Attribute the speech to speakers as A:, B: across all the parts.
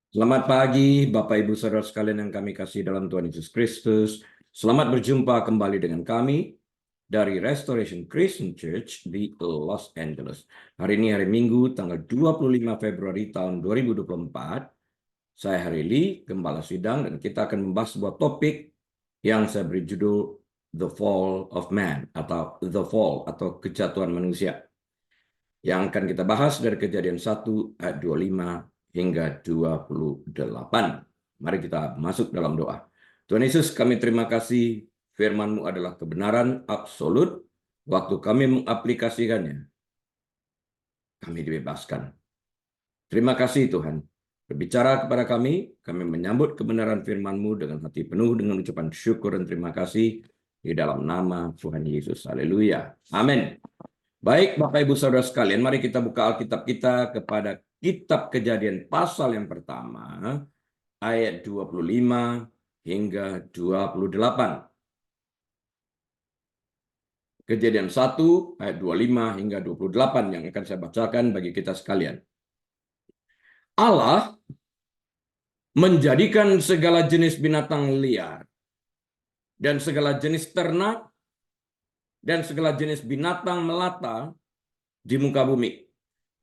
A: Selamat pagi, Bapak Ibu Saudara sekalian yang kami kasih dalam Tuhan Yesus Kristus. Selamat berjumpa kembali dengan kami dari Restoration Christian Church di Los Angeles. Hari ini hari Minggu, tanggal 25 Februari tahun 2024. Saya Harili, Gembala Sidang, dan kita akan membahas sebuah topik yang saya beri judul The Fall of Man, atau The Fall, atau kejatuhan manusia. Yang akan kita bahas dari Kejadian 1 ayat 25 hingga 28. Mari kita masuk dalam doa. Tuhan Yesus, kami terima kasih firman-Mu adalah kebenaran absolut. Waktu kami mengaplikasikannya, kami dibebaskan. Terima kasih Tuhan. Berbicara kepada kami menyambut kebenaran firman-Mu dengan hati penuh dengan ucapan syukur dan terima kasih di dalam nama Tuhan Yesus. Haleluya. Amin. Baik, Bapak Ibu Saudara sekalian, mari kita buka Alkitab kita kepada Kitab Kejadian pasal yang pertama, ayat 25 hingga 28. Kejadian 1 ayat 25 hingga 28 yang akan saya bacakan bagi kita sekalian. Allah menjadikan segala jenis binatang liar dan segala jenis ternak dan segala jenis binatang melata di muka bumi.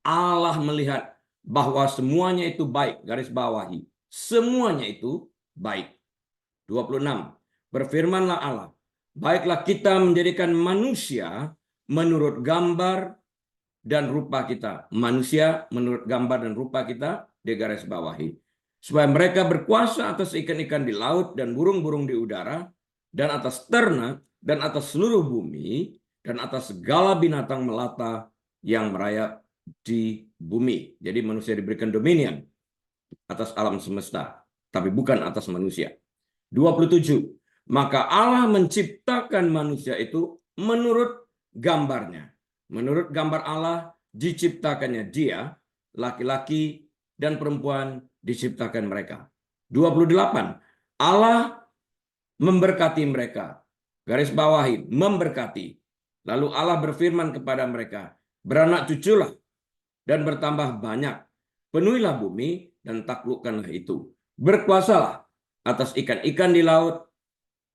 A: Allah melihat bahwa semuanya itu baik, garis bawahi. Semuanya itu baik. 26. Berfirmanlah Allah, baiklah kita menjadikan manusia menurut gambar dan rupa kita. Manusia menurut gambar dan rupa kita, di garis bawahi. Supaya mereka berkuasa atas ikan-ikan di laut dan burung-burung di udara, dan atas ternak, dan atas seluruh bumi, dan atas segala binatang melata yang merayap di bumi. Jadi manusia diberikan dominion atas alam semesta, tapi bukan atas manusia. 27. Maka Allah menciptakan manusia itu menurut gambarnya. Menurut gambar Allah diciptakannya dia, laki-laki dan perempuan diciptakan mereka. 28. Allah memberkati mereka. Garis bawahi, memberkati. Lalu Allah berfirman kepada mereka, beranak cuculah dan bertambah banyak. Penuhilah bumi dan taklukkanlah itu. Berkuasalah atas ikan-ikan di laut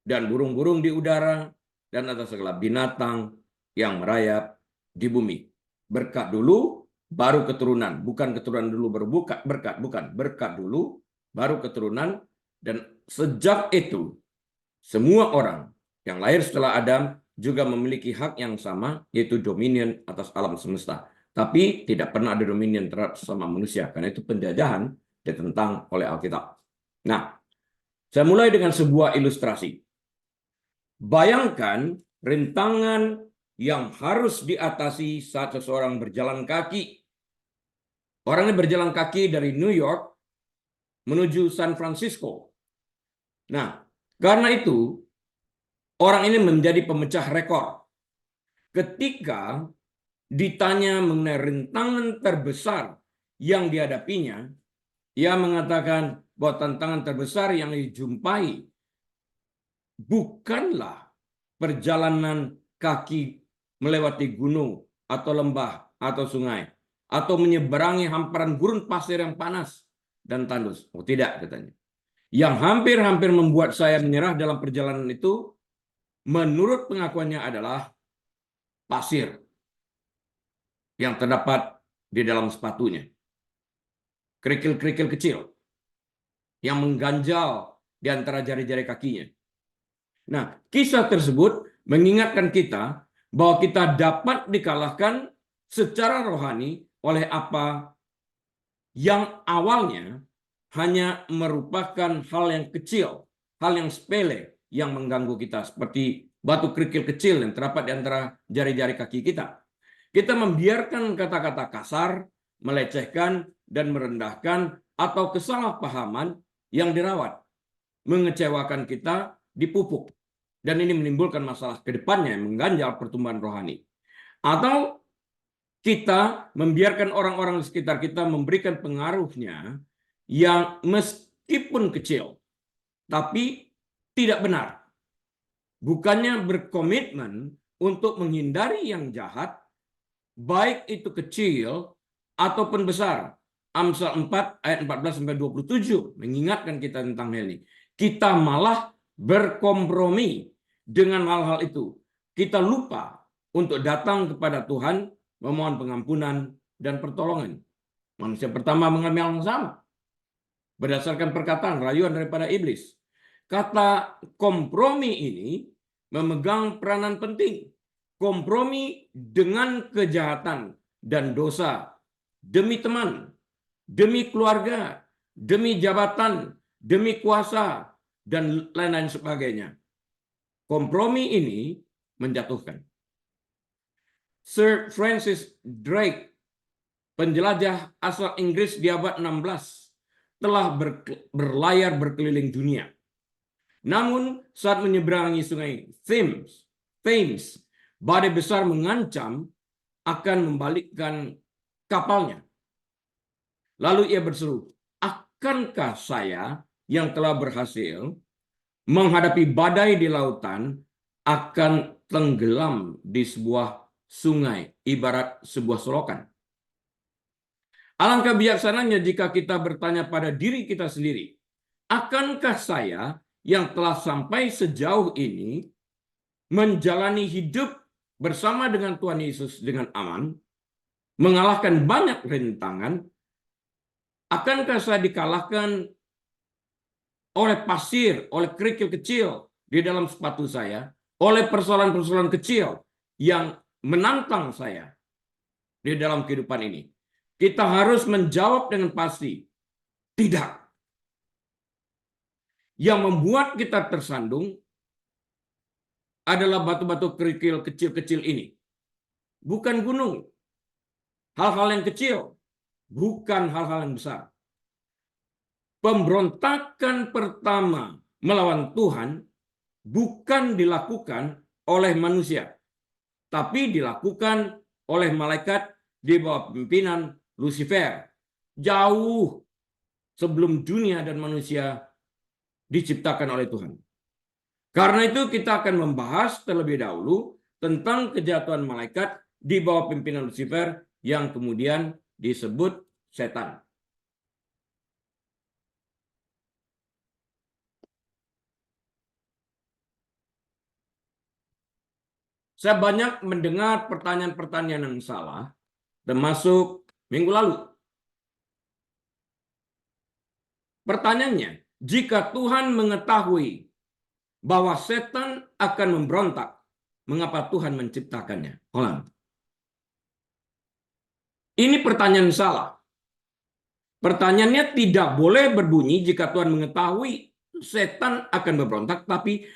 A: dan burung-burung di udara dan atas segala binatang yang merayap di bumi. Berkat dulu, baru keturunan. Bukan keturunan dulu baru berkat. Bukan. Berkat dulu, baru keturunan. Dan sejak itu, semua orang yang lahir setelah Adam juga memiliki hak yang sama, yaitu dominion atas alam semesta. Tapi tidak pernah ada dominion terhadap sesama manusia, karena itu penjajahan ditentang oleh Alkitab. Nah, saya mulai dengan sebuah ilustrasi. Bayangkan rintangan yang harus diatasi saat seseorang berjalan kaki. Orang ini berjalan kaki dari New York menuju San Francisco. Nah, karena itu, orang ini menjadi pemecah rekor. Ketika ditanya mengenai rintangan terbesar yang dihadapinya, ia mengatakan bahwa tantangan terbesar yang dijumpai bukanlah perjalanan kaki melewati gunung atau lembah atau sungai atau menyeberangi hamparan gurun pasir yang panas dan tandus. Oh tidak, katanya. Yang hampir-hampir membuat saya menyerah dalam perjalanan itu, menurut pengakuannya adalah pasir yang terdapat di dalam sepatunya. Kerikil-kerikil kecil yang mengganjal di antara jari-jari kakinya. Nah, kisah tersebut mengingatkan kita bahwa kita dapat dikalahkan secara rohani oleh apa yang awalnya hanya merupakan hal yang kecil, hal yang sepele yang mengganggu kita, seperti batu kerikil kecil yang terdapat di antara jari-jari kaki kita. Kita membiarkan kata-kata kasar, melecehkan, dan merendahkan atau kesalahpahaman yang dirawat, mengecewakan kita, dipupuk. Dan ini menimbulkan masalah ke depannya yang mengganjal pertumbuhan rohani. Atau kita membiarkan orang-orang di sekitar kita memberikan pengaruhnya yang meskipun kecil, tapi tidak benar. Bukannya berkomitmen untuk menghindari yang jahat, baik itu kecil ataupun besar. Amsal 4 ayat 14-27 mengingatkan kita tentang hal ini. Kita malah berkompromi dengan hal-hal itu. Kita lupa untuk datang kepada Tuhan memohon pengampunan dan pertolongan. Manusia pertama mengalami hal yang sama berdasarkan perkataan rayuan daripada iblis. Kata kompromi ini memegang peranan penting. Kompromi dengan kejahatan dan dosa demi teman, demi keluarga, demi jabatan, demi kuasa, dan lain-lain sebagainya. Kompromi ini menjatuhkan. Sir Francis Drake, penjelajah asal Inggris di abad 16, telah berlayar berkeliling dunia. Namun saat menyeberangi sungai Thames, badai besar mengancam akan membalikkan kapalnya. Lalu ia berseru, akankah saya yang telah berhasil menghadapi badai di lautan akan tenggelam di sebuah sungai, ibarat sebuah selokan. Alangkah bijaksananya jika kita bertanya pada diri kita sendiri, akankah saya yang telah sampai sejauh ini menjalani hidup bersama dengan Tuhan Yesus dengan aman, mengalahkan banyak rintangan? Akankah saya dikalahkan oleh pasir, oleh kerikil kecil di dalam sepatu saya, oleh persoalan-persoalan kecil yang menantang saya di dalam kehidupan ini? Kita harus menjawab dengan pasti, tidak. Yang membuat kita tersandung adalah batu-batu kerikil kecil-kecil ini. Bukan gunung. Hal-hal yang kecil. Bukan hal-hal yang besar. Pemberontakan pertama melawan Tuhan bukan dilakukan oleh manusia, tapi dilakukan oleh malaikat di bawah pimpinan Lucifer. Jauh sebelum dunia dan manusia diciptakan oleh Tuhan. Karena itu kita akan membahas terlebih dahulu tentang kejatuhan malaikat di bawah pimpinan Lucifer yang kemudian disebut setan. Saya banyak mendengar pertanyaan-pertanyaan yang salah, termasuk minggu lalu. Pertanyaannya, jika Tuhan mengetahui bahwa setan akan memberontak, mengapa Tuhan menciptakannya? Ulang. Ini pertanyaan salah. Pertanyaannya tidak boleh berbunyi jika Tuhan mengetahui setan akan memberontak, tapi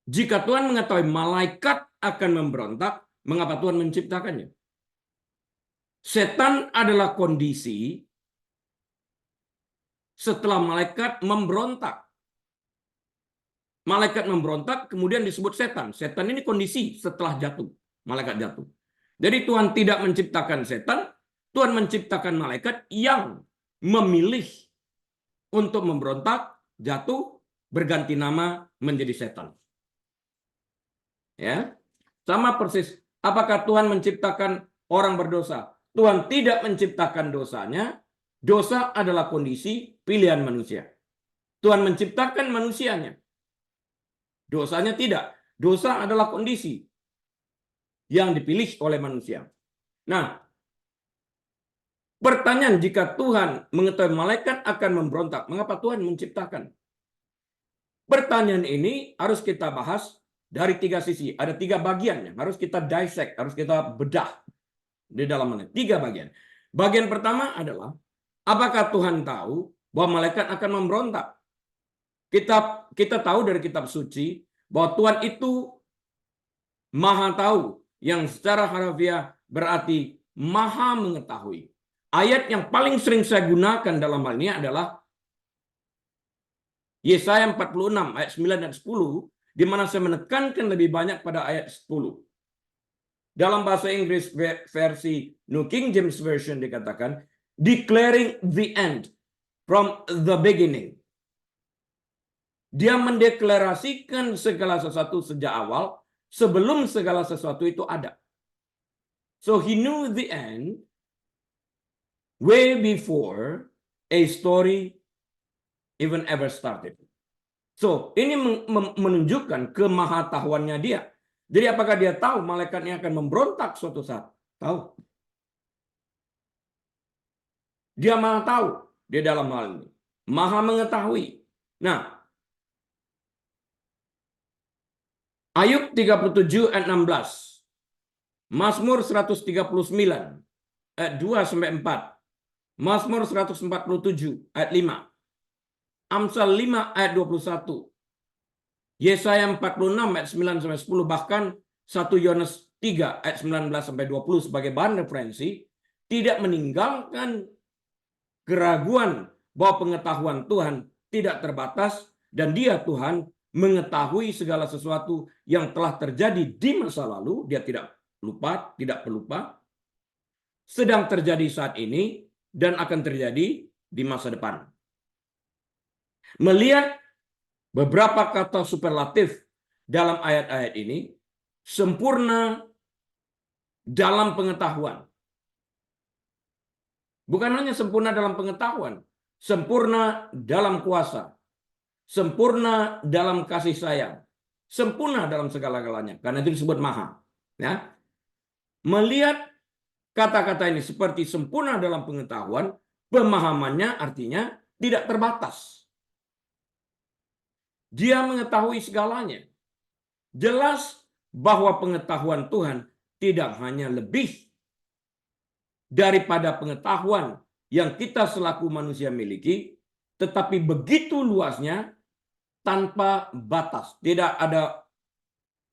A: jika Tuhan mengetahui malaikat akan memberontak, mengapa Tuhan menciptakannya? Setan adalah kondisi setelah malaikat memberontak. Malaikat memberontak, kemudian disebut setan. Setan ini kondisi setelah jatuh, malaikat jatuh. Jadi Tuhan tidak menciptakan setan, Tuhan menciptakan malaikat yang memilih untuk memberontak, jatuh, berganti nama menjadi setan. Ya, sama persis. Apakah Tuhan menciptakan orang berdosa? Tuhan tidak menciptakan dosanya. Dosa adalah kondisi pilihan manusia. Tuhan menciptakan manusianya. Dosanya tidak. Dosa adalah kondisi yang dipilih oleh manusia. Nah, pertanyaan, jika Tuhan mengetahui malaikat akan memberontak, mengapa Tuhan menciptakan? Pertanyaan ini harus kita bahas dari tiga sisi. Ada tiga bagian yang harus kita dissect, harus kita bedah di dalamnya. Tiga bagian. Bagian pertama adalah, apakah Tuhan tahu bahwa malaikat akan memberontak? Kita tahu dari kitab suci bahwa Tuhan itu maha tahu, yang secara harfiah berarti maha mengetahui. Ayat yang paling sering saya gunakan dalam hal ini adalah Yesaya 46 ayat 9 dan 10, di mana saya menekankan lebih banyak pada ayat 10. Dalam bahasa Inggris versi New King James Version dikatakan, declaring the end from the beginning. Dia mendeklarasikan segala sesuatu sejak awal, sebelum segala sesuatu itu ada. So he knew the end way before a story even ever started. So, ini menunjukkan kemahatauannya dia. Jadi apakah dia tahu malaikatnya akan memberontak suatu saat? Tahu. Dia maha tahu di dalam hal ini. Maha mengetahui. Nah, Ayub 37 ayat 16. Mazmur 139 ayat 2 sampai 4. Mazmur 147 ayat 5. Amsal 5 ayat 21. Yesaya 46 ayat 9 sampai 10, bahkan 1 Yohanes 3 ayat 19 sampai 20 sebagai bahan referensi, tidak meninggalkan keraguan bahwa pengetahuan Tuhan tidak terbatas dan Dia Tuhan mengetahui segala sesuatu yang telah terjadi di masa lalu. Dia tidak lupa, tidak pelupa, sedang terjadi saat ini dan akan terjadi di masa depan. Melihat beberapa kata superlatif dalam ayat-ayat ini, sempurna dalam pengetahuan. Bukan hanya sempurna dalam pengetahuan, sempurna dalam kuasa, sempurna dalam kasih sayang, sempurna dalam segala-galanya. Karena itu disebut maha. Ya. Melihat kata-kata ini seperti sempurna dalam pengetahuan, pemahamannya artinya tidak terbatas. Dia mengetahui segalanya. Jelas bahwa pengetahuan Tuhan tidak hanya lebih daripada pengetahuan yang kita selaku manusia miliki, tetapi begitu luasnya tanpa batas. Tidak ada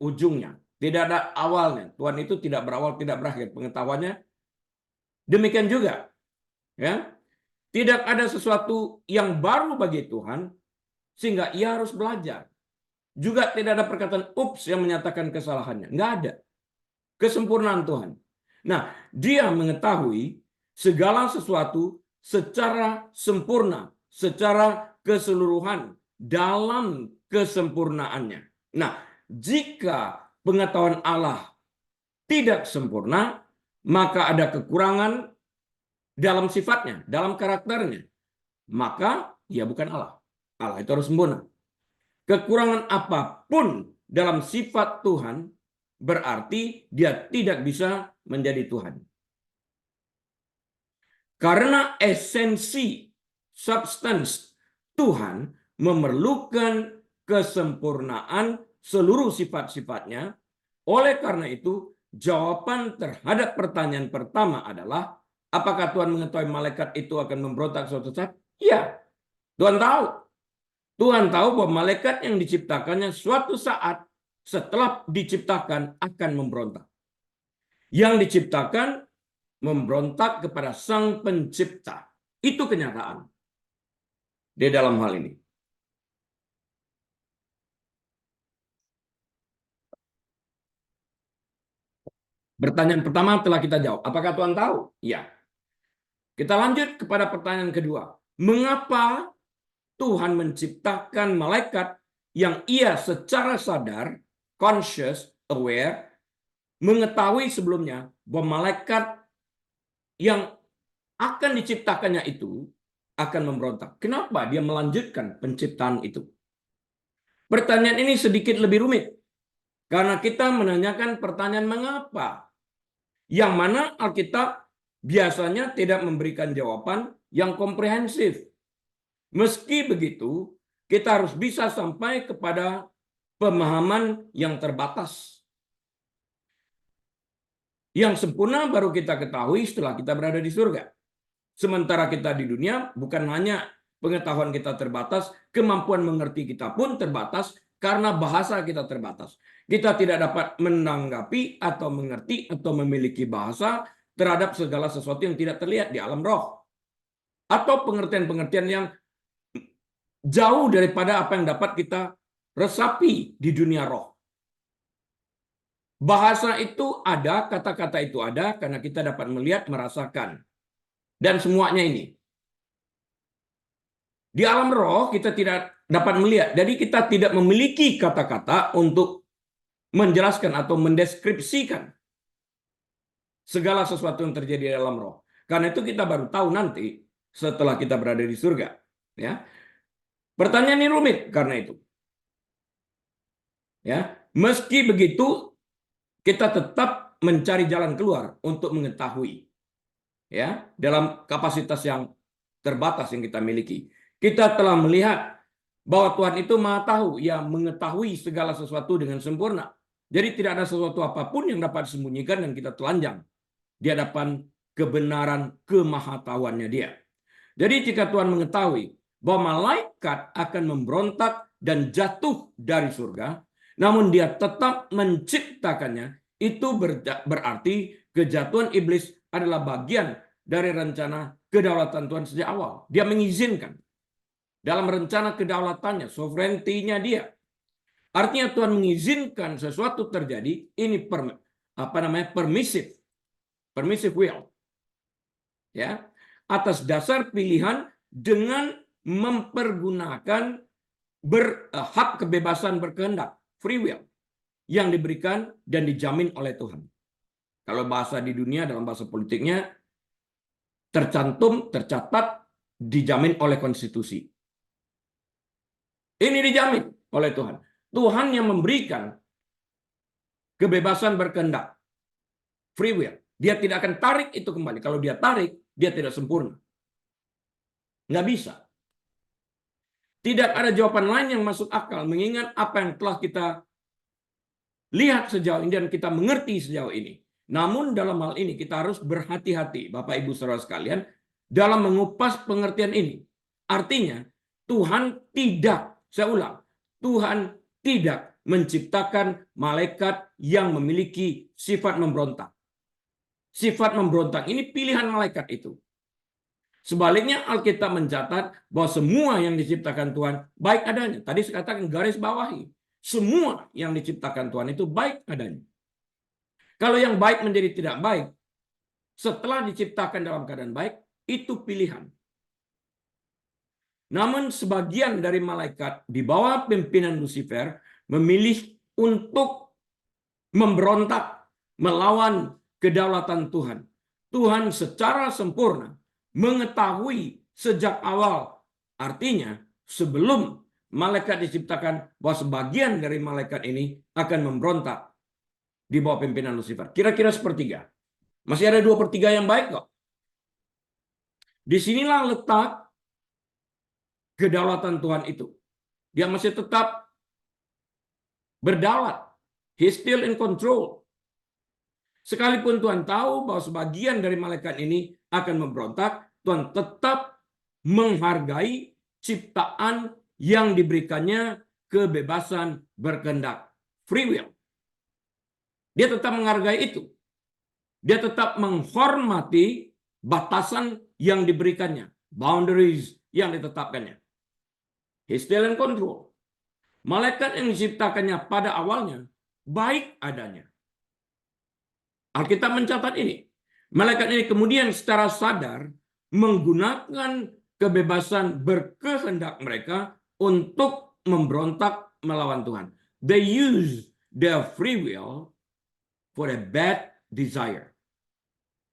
A: ujungnya, tidak ada awalnya. Tuhan itu tidak berawal, tidak berakhir. Pengetahuannya demikian juga. Ya, tidak ada sesuatu yang baru bagi Tuhan, sehingga ia harus belajar. Juga tidak ada perkataan ups yang menyatakan kesalahannya. Nggak ada. Kesempurnaan Tuhan. Nah, dia mengetahui segala sesuatu secara sempurna, secara keseluruhan, dalam kesempurnaannya. Nah, jika pengetahuan Allah tidak sempurna, maka ada kekurangan dalam sifatnya, dalam karakternya. Maka ia bukan Allah. Allah itu harus sempurna. Kekurangan apapun dalam sifat Tuhan berarti dia tidak bisa menjadi Tuhan. Karena esensi, substance Tuhan memerlukan kesempurnaan seluruh sifat-sifatnya. Oleh karena itu, jawaban terhadap pertanyaan pertama adalah, apakah Tuhan mengetahui malaikat itu akan memberontak suatu saat? Iya, Tuhan tahu. Tuhan tahu bahwa malaikat yang diciptakannya suatu saat setelah diciptakan akan memberontak. Yang diciptakan memberontak kepada Sang Pencipta. Itu kenyataan di dalam hal ini. Pertanyaan pertama telah kita jawab. Apakah Tuhan tahu? Ya. Kita lanjut kepada pertanyaan kedua. Mengapa Tuhan menciptakan malaikat yang ia secara sadar, conscious, aware, mengetahui sebelumnya bahwa malaikat yang akan diciptakannya itu akan memberontak. Kenapa dia melanjutkan penciptaan itu? Pertanyaan ini sedikit lebih rumit. Karena kita menanyakan pertanyaan mengapa. Yang mana Alkitab biasanya tidak memberikan jawaban yang komprehensif. Meski begitu, kita harus bisa sampai kepada pemahaman yang terbatas. Yang sempurna baru kita ketahui setelah kita berada di surga. Sementara kita di dunia, bukan hanya pengetahuan kita terbatas, kemampuan mengerti kita pun terbatas karena bahasa kita terbatas. Kita tidak dapat menanggapi atau mengerti atau memiliki bahasa terhadap segala sesuatu yang tidak terlihat di alam roh. Atau pengertian-pengertian yang jauh daripada apa yang dapat kita resapi di dunia roh. Bahasa itu ada, kata-kata itu ada, karena kita dapat melihat, merasakan. Dan semuanya ini. Di alam roh kita tidak dapat melihat, jadi kita tidak memiliki kata-kata untuk menjelaskan atau mendeskripsikan segala sesuatu yang terjadi di dalam roh. Karena itu kita baru tahu nanti setelah kita berada di surga. Ya, pertanyaan ini rumit karena itu. Ya, meski begitu kita tetap mencari jalan keluar untuk mengetahui, ya, dalam kapasitas yang terbatas yang kita miliki. Kita telah melihat bahwa Tuhan itu Maha Tahu, yang mengetahui segala sesuatu dengan sempurna. Jadi tidak ada sesuatu apapun yang dapat disembunyikan dan kita telanjang di hadapan kebenaran kemahatauannya Dia. Jadi jika Tuhan mengetahui bahwa malaikat akan memberontak dan jatuh dari surga, namun Dia tetap menciptakannya, itu berarti kejatuhan iblis adalah bagian dari rencana kedaulatan Tuhan sejak awal. Dia mengizinkan dalam rencana kedaulatannya, sovereignty-nya Dia. Artinya Tuhan mengizinkan sesuatu terjadi, ini permissive will. Ya, atas dasar pilihan dengan mempergunakan hak kebebasan berkehendak, free will, yang diberikan dan dijamin oleh Tuhan. Kalau bahasa di dunia, dalam bahasa politiknya, tercatat, dijamin oleh konstitusi. Ini dijamin oleh Tuhan. Tuhan yang memberikan kebebasan berkehendak, free will. Dia tidak akan tarik itu kembali. Kalau dia tarik, dia tidak sempurna. Nggak bisa. Tidak ada jawaban lain yang masuk akal, mengingat apa yang telah kita lihat sejauh ini dan kita mengerti sejauh ini. Namun dalam hal ini kita harus berhati-hati, Bapak Ibu Saudara sekalian, dalam mengupas pengertian ini. Artinya, Tuhan tidak, saya ulang, Tuhan tidak menciptakan malaikat yang memiliki sifat memberontak. Sifat memberontak ini pilihan malaikat itu. Sebaliknya Alkitab mencatat bahwa semua yang diciptakan Tuhan baik adanya. Tadi saya katakan garis bawahi. Semua yang diciptakan Tuhan itu baik adanya. Kalau yang baik menjadi tidak baik, setelah diciptakan dalam keadaan baik, itu pilihan. Namun sebagian dari malaikat di bawah pimpinan Lucifer memilih untuk memberontak melawan kedaulatan Tuhan. Tuhan secara sempurna mengetahui sejak awal. Artinya sebelum malaikat diciptakan bahwa sebagian dari malaikat ini akan memberontak di bawah pimpinan Lucifer. Kira-kira sepertiga. Masih ada 2/3 yang baik kok. Disinilah letak kedaulatan Tuhan itu. Dia masih tetap berdaulat. He's still in control. Sekalipun Tuhan tahu bahwa sebagian dari malaikat ini akan memberontak, Tuhan tetap menghargai ciptaan yang diberikannya kebebasan berkehendak. Free will. Dia tetap menghargai itu. Dia tetap menghormati batasan yang diberikannya. Boundaries yang ditetapkannya. He's still in control. Malaikat yang diciptakannya pada awalnya baik adanya. Alkitab mencatat ini. Malaikat ini kemudian secara sadar menggunakan kebebasan berkehendak mereka untuk memberontak melawan Tuhan. They use their free will for a bad desire.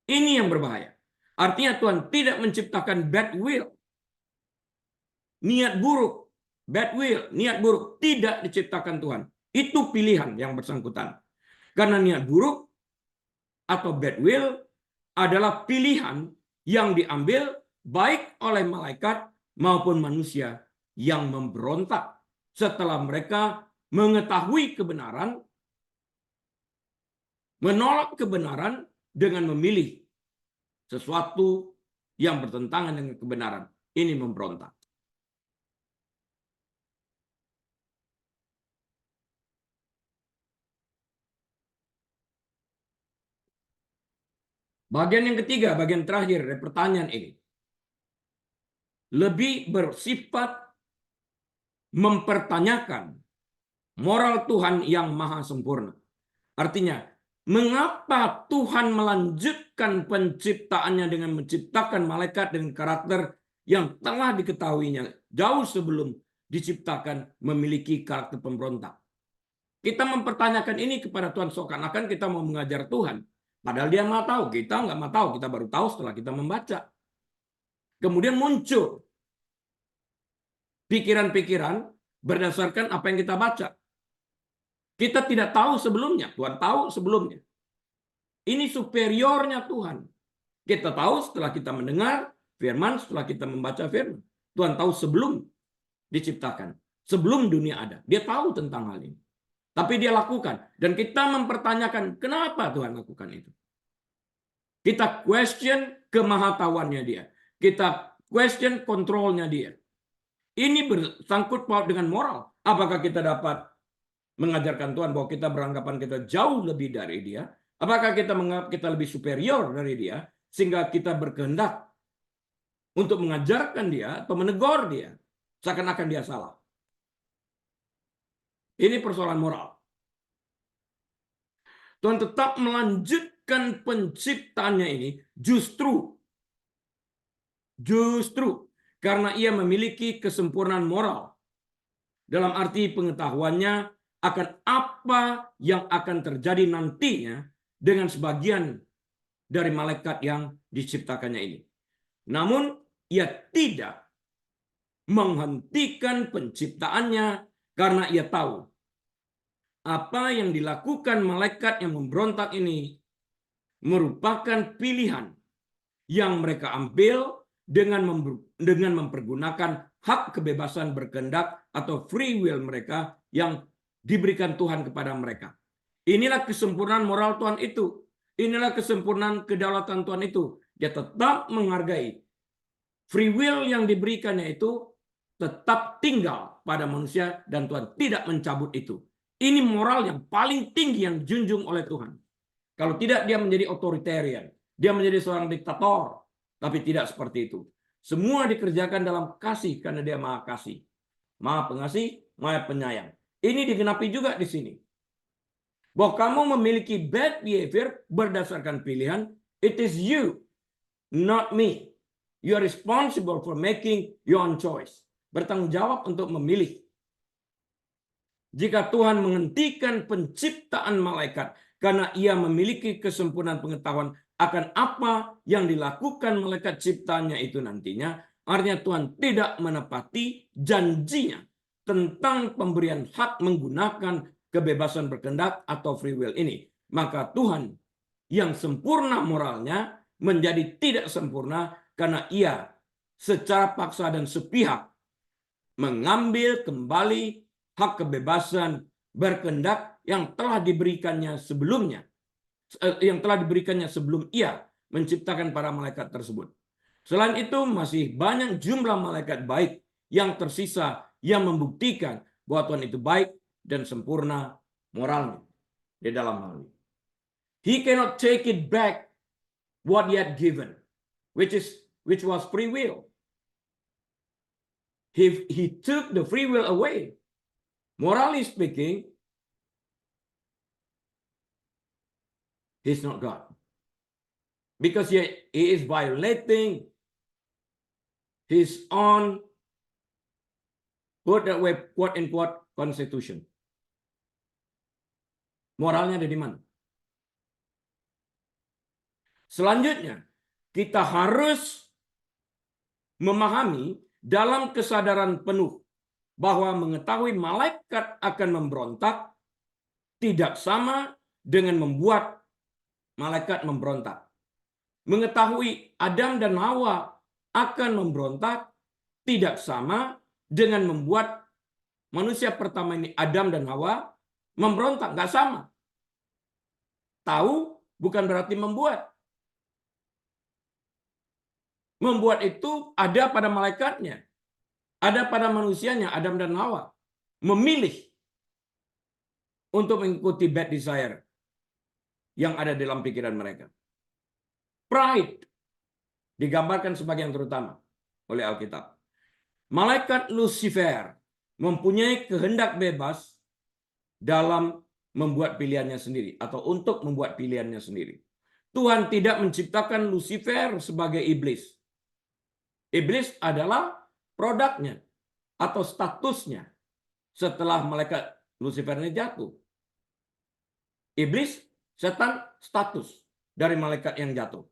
A: Ini yang berbahaya. Artinya Tuhan tidak menciptakan bad will. Niat buruk. Bad will, niat buruk tidak diciptakan Tuhan. Itu pilihan yang bersangkutan. Karena niat buruk atau bad will adalah pilihan yang diambil baik oleh malaikat maupun manusia yang memberontak setelah mereka mengetahui kebenaran, menolak kebenaran dengan memilih sesuatu yang bertentangan dengan kebenaran. Ini memberontak. Bagian yang ketiga, bagian terakhir dari pertanyaan ini. Lebih bersifat mempertanyakan moral Tuhan yang maha sempurna. Artinya, mengapa Tuhan melanjutkan penciptaannya dengan menciptakan malaikat dengan karakter yang telah diketahuinya jauh sebelum diciptakan memiliki karakter pemberontak. Kita mempertanyakan ini kepada Tuhan seakan-akan kita mau mengajar Tuhan. Padahal dia mau tahu, kita nggak mau tahu, kita baru tahu setelah kita membaca. Kemudian muncul pikiran-pikiran berdasarkan apa yang kita baca. Kita tidak tahu sebelumnya, Tuhan tahu sebelumnya. Ini superiornya Tuhan. Kita tahu setelah kita mendengar firman, setelah kita membaca firman. Tuhan tahu sebelum diciptakan, sebelum dunia ada. Dia tahu tentang hal ini. Tapi dia lakukan. Dan kita mempertanyakan, kenapa Tuhan lakukan itu? Kita question kemahatauannya dia. Kita question kontrolnya dia. Ini bersangkut paut dengan moral. Apakah kita dapat mengajarkan Tuhan bahwa kita beranggapan kita jauh lebih dari dia? Apakah kita menganggap kita lebih superior dari dia, sehingga kita berkehendak untuk mengajarkan dia atau menegur dia, seakan-akan dia salah? Ini persoalan moral. Tuhan tetap melanjutkan penciptaannya ini justru karena ia memiliki kesempurnaan moral. Dalam arti pengetahuannya akan apa yang akan terjadi nantinya dengan sebagian dari malaikat yang diciptakannya ini. Namun ia tidak menghentikan penciptaannya karena ia tahu apa yang dilakukan malaikat yang memberontak ini merupakan pilihan yang mereka ambil dengan mempergunakan hak kebebasan berkehendak atau free will mereka yang diberikan Tuhan kepada mereka. Inilah kesempurnaan moral Tuhan itu. Inilah kesempurnaan kedaulatan Tuhan itu. Dia tetap menghargai free will yang diberikannya itu tetap tinggal pada manusia dan Tuhan tidak mencabut itu. Ini moral yang paling tinggi yang dijunjung oleh Tuhan. Kalau tidak dia menjadi otoritarian. Dia menjadi seorang diktator. Tapi tidak seperti itu. Semua dikerjakan dalam kasih karena dia maha kasih. Maha pengasih, maha penyayang. Ini digenapi juga di sini. Bahwa kamu memiliki bad behavior berdasarkan pilihan, it is you, not me. You are responsible for making your own choice. Bertanggung jawab untuk memilih. Jika Tuhan menghentikan penciptaan malaikat karena ia memiliki kesempurnaan pengetahuan akan apa yang dilakukan malaikat ciptaannya itu nantinya, artinya Tuhan tidak menepati janjinya tentang pemberian hak menggunakan kebebasan berkehendak atau free will ini. Maka Tuhan yang sempurna moralnya menjadi tidak sempurna karena ia secara paksa dan sepihak mengambil kembali hak kebebasan berkehendak yang telah diberikannya sebelumnya, yang telah diberikannya sebelum ia menciptakan para malaikat tersebut. Selain itu masih banyak jumlah malaikat baik yang tersisa yang membuktikan bahwa Tuhan itu baik dan sempurna moralnya di dalam hal ini. He cannot take it back what he had given, which was free will. He took the free will away. Morally speaking, he's not God. Because he is violating his own, put that way, quote unquote, constitution. Moralnya ada di mana? Selanjutnya, kita harus memahami dalam kesadaran penuh bahwa mengetahui malaikat akan memberontak tidak sama dengan membuat malaikat memberontak. Mengetahui Adam dan Hawa akan memberontak tidak sama dengan membuat manusia pertama ini, Adam dan Hawa, memberontak. Nggak sama. Tahu bukan berarti membuat. Membuat itu ada pada malaikatnya. Ada pada manusianya, Adam dan Hawa. Memilih untuk mengikuti bad desire yang ada dalam pikiran mereka. Pride digambarkan sebagai yang terutama oleh Alkitab. Malaikat Lucifer mempunyai kehendak bebas dalam membuat pilihannya sendiri atau untuk membuat pilihannya sendiri. Tuhan tidak menciptakan Lucifer sebagai iblis. Iblis adalah produknya atau statusnya setelah malaikat Lucifer ini jatuh. Iblis, setan, status. dari malaikat yang jatuh.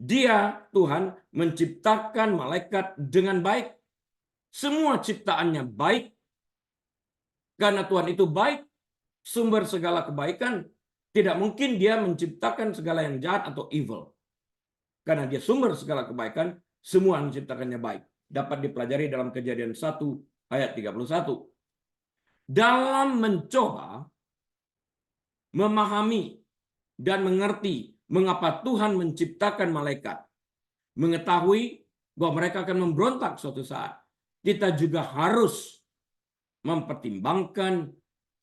A: Dia, Tuhan, menciptakan malaikat dengan baik. Semua ciptaannya baik. Karena Tuhan itu baik, sumber segala kebaikan. Tidak mungkin dia menciptakan segala yang jahat atau evil. Karena dia sumber segala kebaikan, semua menciptakannya baik. Dapat dipelajari dalam Kejadian 1 ayat 31. Dalam mencoba memahami dan mengerti mengapa Tuhan menciptakan malaikat, mengetahui bahwa mereka akan memberontak suatu saat, kita juga harus mempertimbangkan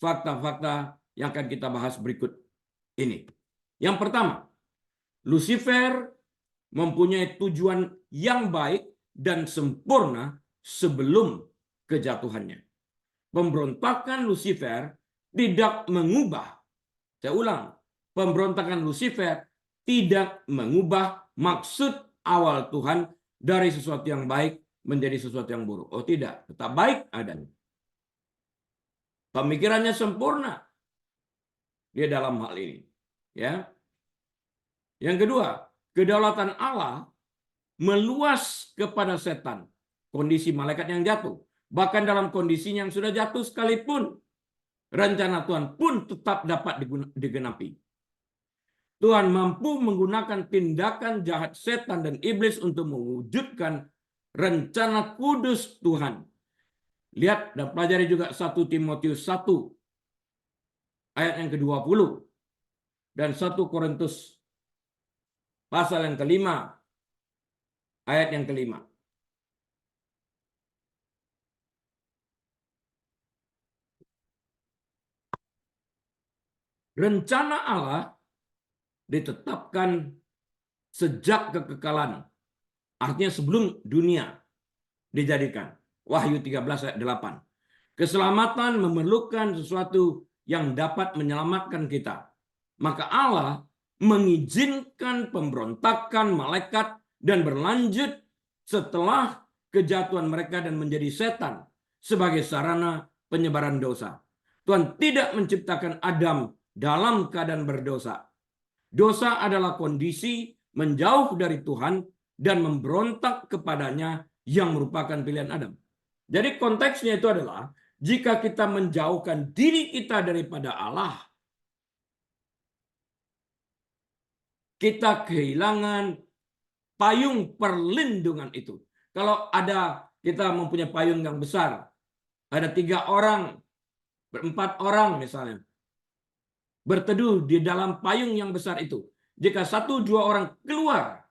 A: fakta-fakta yang akan kita bahas berikut ini. Yang pertama, Lucifer mempunyai tujuan yang baik dan sempurna sebelum kejatuhannya. Pemberontakan Lucifer tidak mengubah, saya ulang, pemberontakan Lucifer tidak mengubah maksud awal Tuhan dari sesuatu yang baik menjadi sesuatu yang buruk. Oh tidak, tetap baik adanya. Pemikirannya sempurna dia dalam hal ini. Ya. Yang kedua, kedaulatan Allah meluas kepada setan, kondisi malaikat yang jatuh. Bahkan dalam kondisi yang sudah jatuh sekalipun, rencana Tuhan pun tetap dapat digenapi. Tuhan mampu menggunakan tindakan jahat setan dan iblis untuk mewujudkan rencana kudus Tuhan. Lihat dan pelajari juga 1 Timotius 1 ayat yang ke-20 dan 1 Korintus pasal yang kelima ayat yang kelima. Rencana Allah ditetapkan sejak kekekalan. Artinya sebelum dunia dijadikan. Wahyu 13 ayat 8. Keselamatan memerlukan sesuatu yang dapat menyelamatkan kita. Maka Allah mengizinkan pemberontakan malaikat dan berlanjut setelah kejatuhan mereka dan menjadi setan sebagai sarana penyebaran dosa. Tuhan tidak menciptakan Adam dalam keadaan berdosa. Dosa adalah kondisi menjauh dari Tuhan dan memberontak kepadanya yang merupakan pilihan Adam. Jadi konteksnya itu adalah jika kita menjauhkan diri kita daripada Allah, kita kehilangan payung perlindungan itu. Kalau ada kita mempunyai payung yang besar, ada 3 orang, 4 orang misalnya, berteduh di dalam payung yang besar itu. Jika 1-2 orang keluar,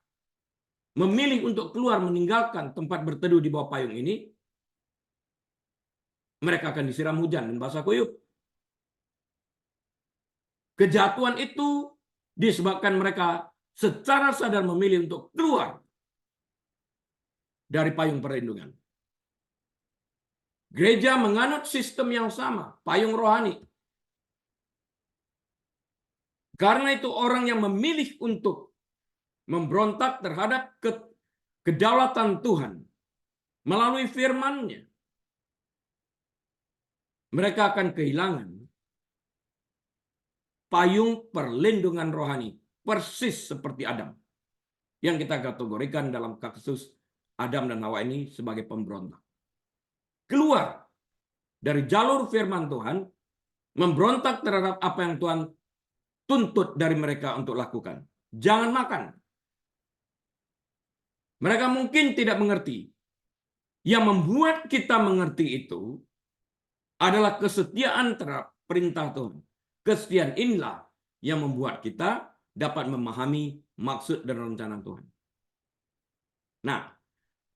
A: memilih untuk keluar meninggalkan tempat berteduh di bawah payung ini, mereka akan disiram hujan dan basah kuyup. Kejatuhan itu disebabkan mereka secara sadar memilih untuk keluar dari payung perlindungan. Gereja menganut sistem yang sama, payung rohani. Karena itu orang yang memilih untuk memberontak terhadap kedaulatan Tuhan melalui firman-Nya, mereka akan kehilangan payung perlindungan rohani, persis seperti Adam, yang kita kategorikan dalam kasus Adam dan Hawa ini sebagai pemberontak. Keluar dari jalur firman Tuhan, memberontak terhadap apa yang Tuhan tuntut dari mereka untuk lakukan. Jangan makan. Mereka mungkin tidak mengerti. Yang membuat kita mengerti itu adalah kesetiaan terhadap perintah Tuhan. Kesetiaan inilah yang membuat kita dapat memahami maksud dan rencana Tuhan. Nah,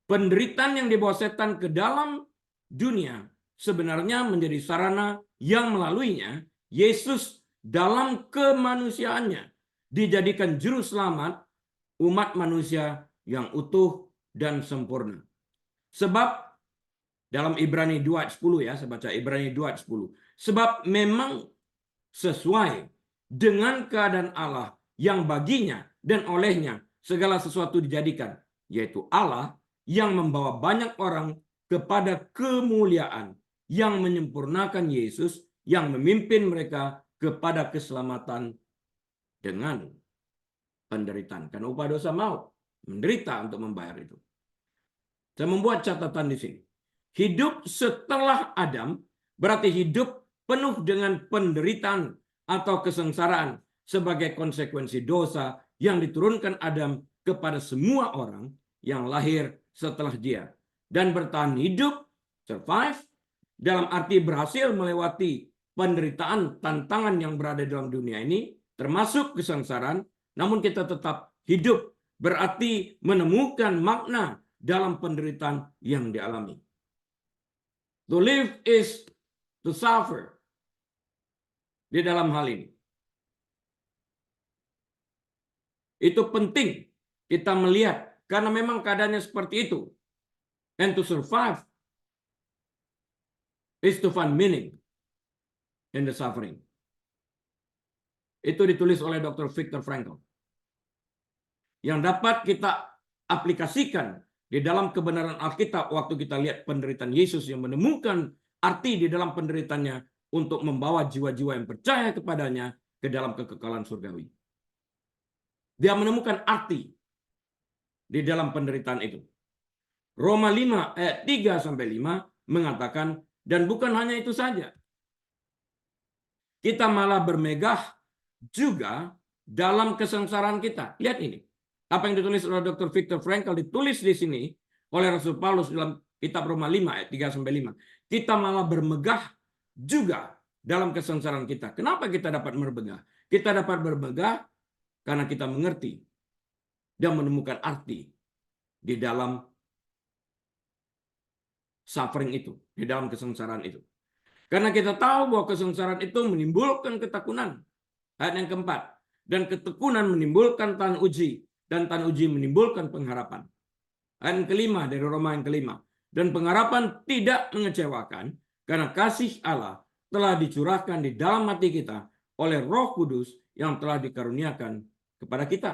A: penderitaan yang dibawa setan ke dalam dunia sebenarnya menjadi sarana yang melaluinya Yesus dalam kemanusiaannya dijadikan juru selamat umat manusia yang utuh dan sempurna. Sebab dalam Ibrani 2 ayat 10 ya, saya baca Ibrani 2 ayat 10. Sebab memang sesuai dengan keadaan Allah yang baginya dan olehnya segala sesuatu dijadikan, yaitu Allah yang membawa banyak orang kepada kemuliaan, yang menyempurnakan Yesus, yang memimpin mereka kepada keselamatan dengan penderitaan. Karena upah dosa maut, menderita untuk membayar itu. Saya membuat catatan di sini. Hidup setelah Adam berarti hidup penuh dengan penderitaan atau kesengsaraan sebagai konsekuensi dosa yang diturunkan Adam kepada semua orang yang lahir setelah dia. Dan bertahan hidup, survive, dalam arti berhasil melewati penderitaan, tantangan yang berada dalam dunia ini, termasuk kesengsaraan, namun kita tetap hidup, berarti menemukan makna dalam penderitaan yang dialami. To live is to suffer di dalam hal ini. Itu penting kita melihat karena memang keadaannya seperti itu. And to survive is to find meaning in the suffering. Itu ditulis oleh Dr. Viktor Frankl. Yang dapat kita aplikasikan di dalam kebenaran Alkitab waktu kita lihat penderitaan Yesus yang menemukan arti di dalam penderitaannya untuk membawa jiwa-jiwa yang percaya kepadanya ke dalam kekekalan surgawi. Dia menemukan arti di dalam penderitaan itu. Roma 5 ayat 3-5 mengatakan, dan bukan hanya itu saja. Kita malah bermegah juga dalam kesengsaraan kita. Lihat ini. Apa yang ditulis oleh Dr. Viktor Frankl ditulis di sini oleh Rasul Paulus dalam kitab Roma 5 ayat 3-5. Kita malah bermegah juga dalam kesengsaraan kita. Kenapa kita dapat bermegah? Kita dapat bermegah karena kita mengerti dan menemukan arti di dalam suffering itu, di dalam kesengsaraan itu. Karena kita tahu bahwa kesengsaraan itu menimbulkan ketekunan. Ayat yang keempat. Dan ketekunan menimbulkan tahan uji. Dan tahan uji menimbulkan pengharapan. Ayat yang kelima dari Roma yang kelima. Dan pengharapan tidak mengecewakan karena kasih Allah telah dicurahkan di dalam hati kita oleh Roh Kudus yang telah dikaruniakan kepada kita.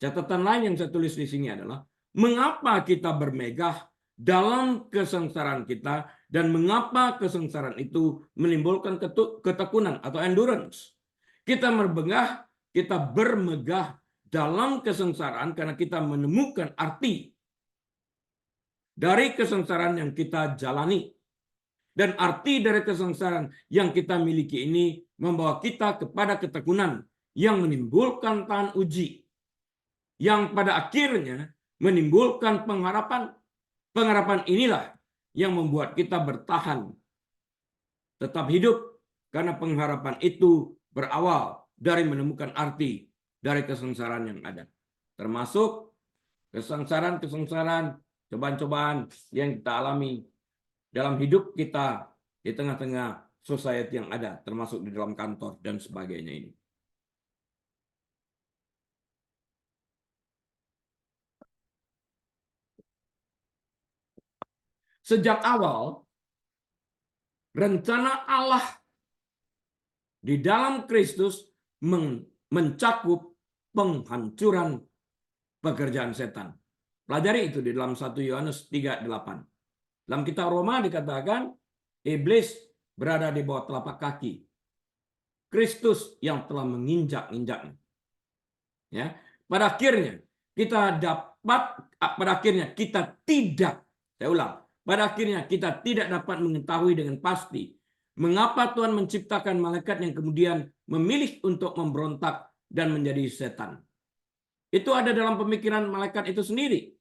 A: Catatan lain yang saya tulis di sini adalah mengapa kita bermegah dalam kesengsaraan kita dan mengapa kesengsaraan itu menimbulkan ketekunan atau endurance. Kita bermegah dalam kesengsaraan karena kita menemukan arti dari kesengsaraan yang kita jalani. Dan arti dari kesengsaraan yang kita miliki ini membawa kita kepada ketekunan yang menimbulkan tahan uji. Yang pada akhirnya menimbulkan pengharapan. Pengharapan inilah yang membuat kita bertahan. Tetap hidup karena pengharapan itu berawal dari menemukan arti dari kesengsaraan yang ada. Termasuk kesengsaraan-kesengsaraan, cobaan-cobaan yang kita alami dalam hidup kita di tengah-tengah society yang ada, termasuk di dalam kantor dan sebagainya ini. Sejak awal, rencana Allah di dalam Kristus mencakup penghancuran pekerjaan setan. Pelajari itu di dalam 1 Yohanes 3:8. Dalam kitab Roma dikatakan iblis berada di bawah telapak kaki Kristus yang telah menginjak-injaknya. Ya, pada akhirnya kita tidak, saya ulang, pada akhirnya kita tidak dapat mengetahui dengan pasti mengapa Tuhan menciptakan malaikat yang kemudian memilih untuk memberontak dan menjadi setan. Itu ada dalam pemikiran malaikat itu sendiri.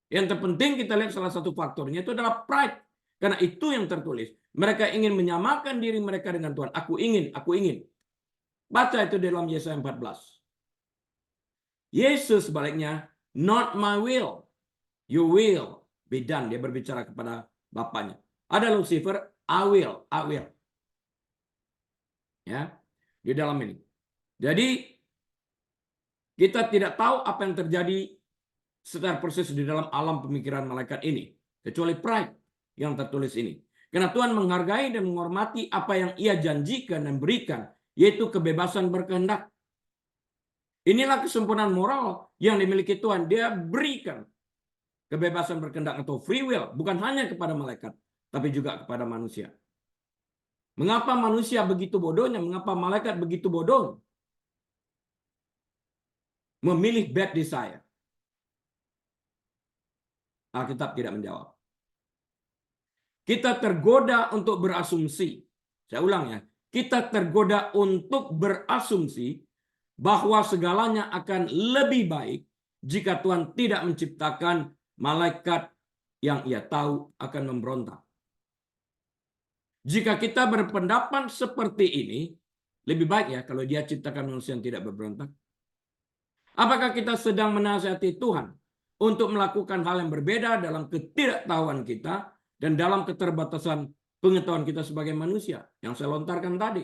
A: Yang terpenting kita lihat salah satu faktornya itu adalah pride. Karena itu yang tertulis. Mereka ingin menyamakan diri mereka dengan Tuhan. Aku ingin. Baca itu dalam Yesaya 14. Yesus sebaliknya, not my will, your will be done. Dia berbicara kepada Bapaknya. Ada Lucifer, I will. Ya, di dalam ini. Jadi kita tidak tahu apa yang terjadi secara persis di dalam alam pemikiran malaikat ini, kecuali pride yang tertulis ini. Karena Tuhan menghargai dan menghormati apa yang Ia janjikan dan berikan, yaitu kebebasan berkehendak. Inilah kesempurnaan moral yang dimiliki Tuhan. Dia berikan kebebasan berkehendak atau free will, bukan hanya kepada malaikat, tapi juga kepada manusia. Mengapa manusia begitu bodohnya? Mengapa malaikat begitu bodoh? memilih bad desire? Alkitab tidak menjawab. Kita tergoda untuk berasumsi. Saya ulang ya. Kita tergoda untuk berasumsi bahwa segalanya akan lebih baik jika Tuhan tidak menciptakan malaikat yang Ia tahu akan memberontak. Jika kita berpendapat seperti ini, lebih baik ya kalau Dia ciptakan manusia yang tidak berberontak. Apakah kita sedang menasihati Tuhan untuk melakukan hal yang berbeda dalam ketidaktahuan kita dan dalam keterbatasan pengetahuan kita sebagai manusia yang saya lontarkan tadi?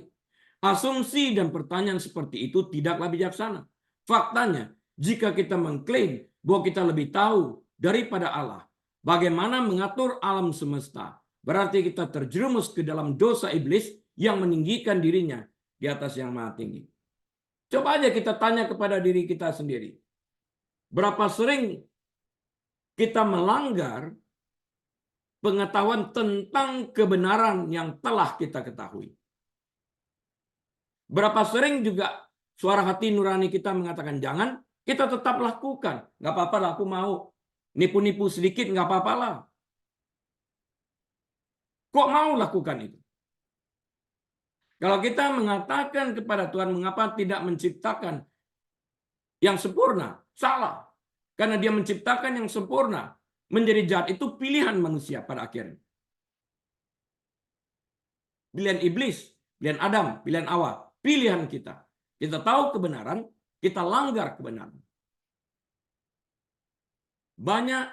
A: Asumsi dan pertanyaan seperti itu tidaklah bijaksana. Faktanya, jika kita mengklaim bahwa kita lebih tahu daripada Allah, bagaimana mengatur alam semesta, berarti kita terjerumus ke dalam dosa iblis yang meninggikan dirinya di atas yang maha tinggi. Coba aja kita tanya kepada diri kita sendiri. Berapa sering kita melanggar pengetahuan tentang kebenaran yang telah kita ketahui? Berapa sering juga suara hati nurani kita mengatakan jangan, kita tetap lakukan. Nggak apa-apa lah, aku mau. Nipu-nipu sedikit nggak apa-apa lah. Kok mau lakukan itu? Kalau kita mengatakan kepada Tuhan, mengapa tidak menciptakan yang sempurna? Salah. Karena Dia menciptakan yang sempurna. Menjadi jahat itu pilihan manusia pada akhirnya. Pilihan iblis, pilihan Adam, pilihan Hawa. Pilihan kita. Kita tahu kebenaran, kita langgar kebenaran. Banyak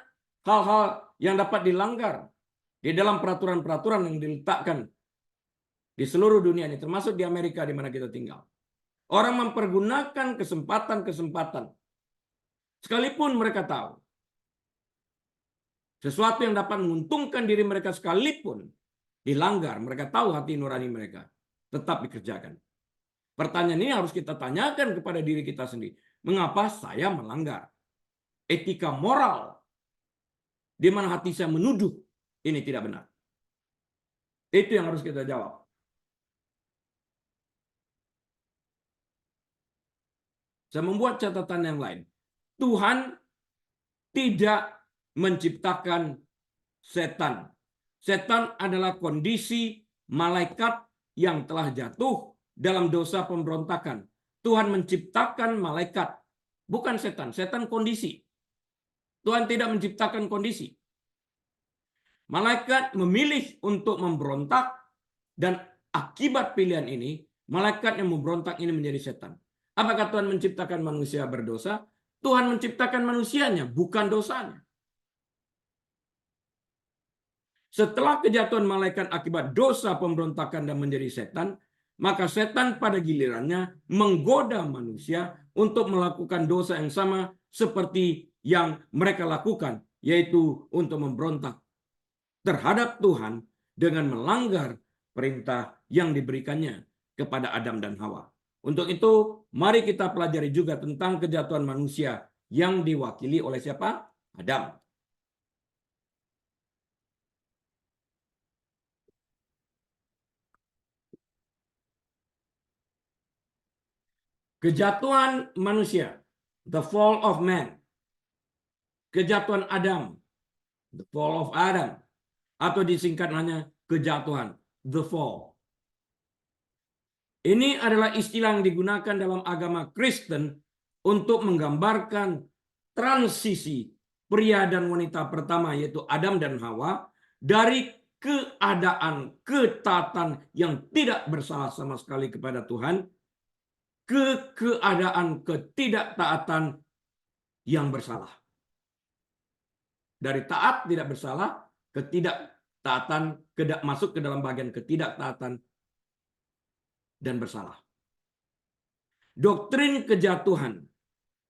A: hal-hal yang dapat dilanggar di dalam peraturan-peraturan yang diletakkan di seluruh dunia ini, termasuk di Amerika di mana kita tinggal. Orang mempergunakan kesempatan-kesempatan. Sekalipun mereka tahu sesuatu yang dapat menguntungkan diri mereka sekalipun dilanggar, mereka tahu hati nurani mereka, tetap dikerjakan. Pertanyaan ini harus kita tanyakan kepada diri kita sendiri. Mengapa saya melanggar? Etika moral di mana hati saya menuduh ini tidak benar. Itu yang harus kita jawab. Saya membuat catatan yang lain. Tuhan tidak menciptakan setan. Setan adalah kondisi malaikat yang telah jatuh dalam dosa pemberontakan. Tuhan menciptakan malaikat, bukan setan. Setan kondisi. Tuhan tidak menciptakan kondisi. Malaikat memilih untuk memberontak dan akibat pilihan ini, malaikat yang memberontak ini menjadi setan. Apakah Tuhan menciptakan manusia berdosa? Tuhan menciptakan manusianya, bukan dosanya. Setelah kejatuhan malaikat akibat dosa pemberontakan dan menjadi setan, maka setan pada gilirannya menggoda manusia untuk melakukan dosa yang sama seperti yang mereka lakukan, yaitu untuk memberontak terhadap Tuhan dengan melanggar perintah yang diberikannya kepada Adam dan Hawa. Untuk itu, mari kita pelajari juga tentang kejatuhan manusia yang diwakili oleh siapa? Adam. Kejatuhan manusia, the fall of man. Kejatuhan Adam, the fall of Adam. Atau disingkat hanya kejatuhan, the fall. Ini adalah istilah yang digunakan dalam agama Kristen untuk menggambarkan transisi pria dan wanita pertama, yaitu Adam dan Hawa, dari keadaan ketaatan yang tidak bersalah sama sekali kepada Tuhan ke keadaan ketidaktaatan yang bersalah. Dari taat tidak bersalah, ketidaktaatan masuk ke dalam bagian ketidaktaatan dan bersalah. Doktrin kejatuhan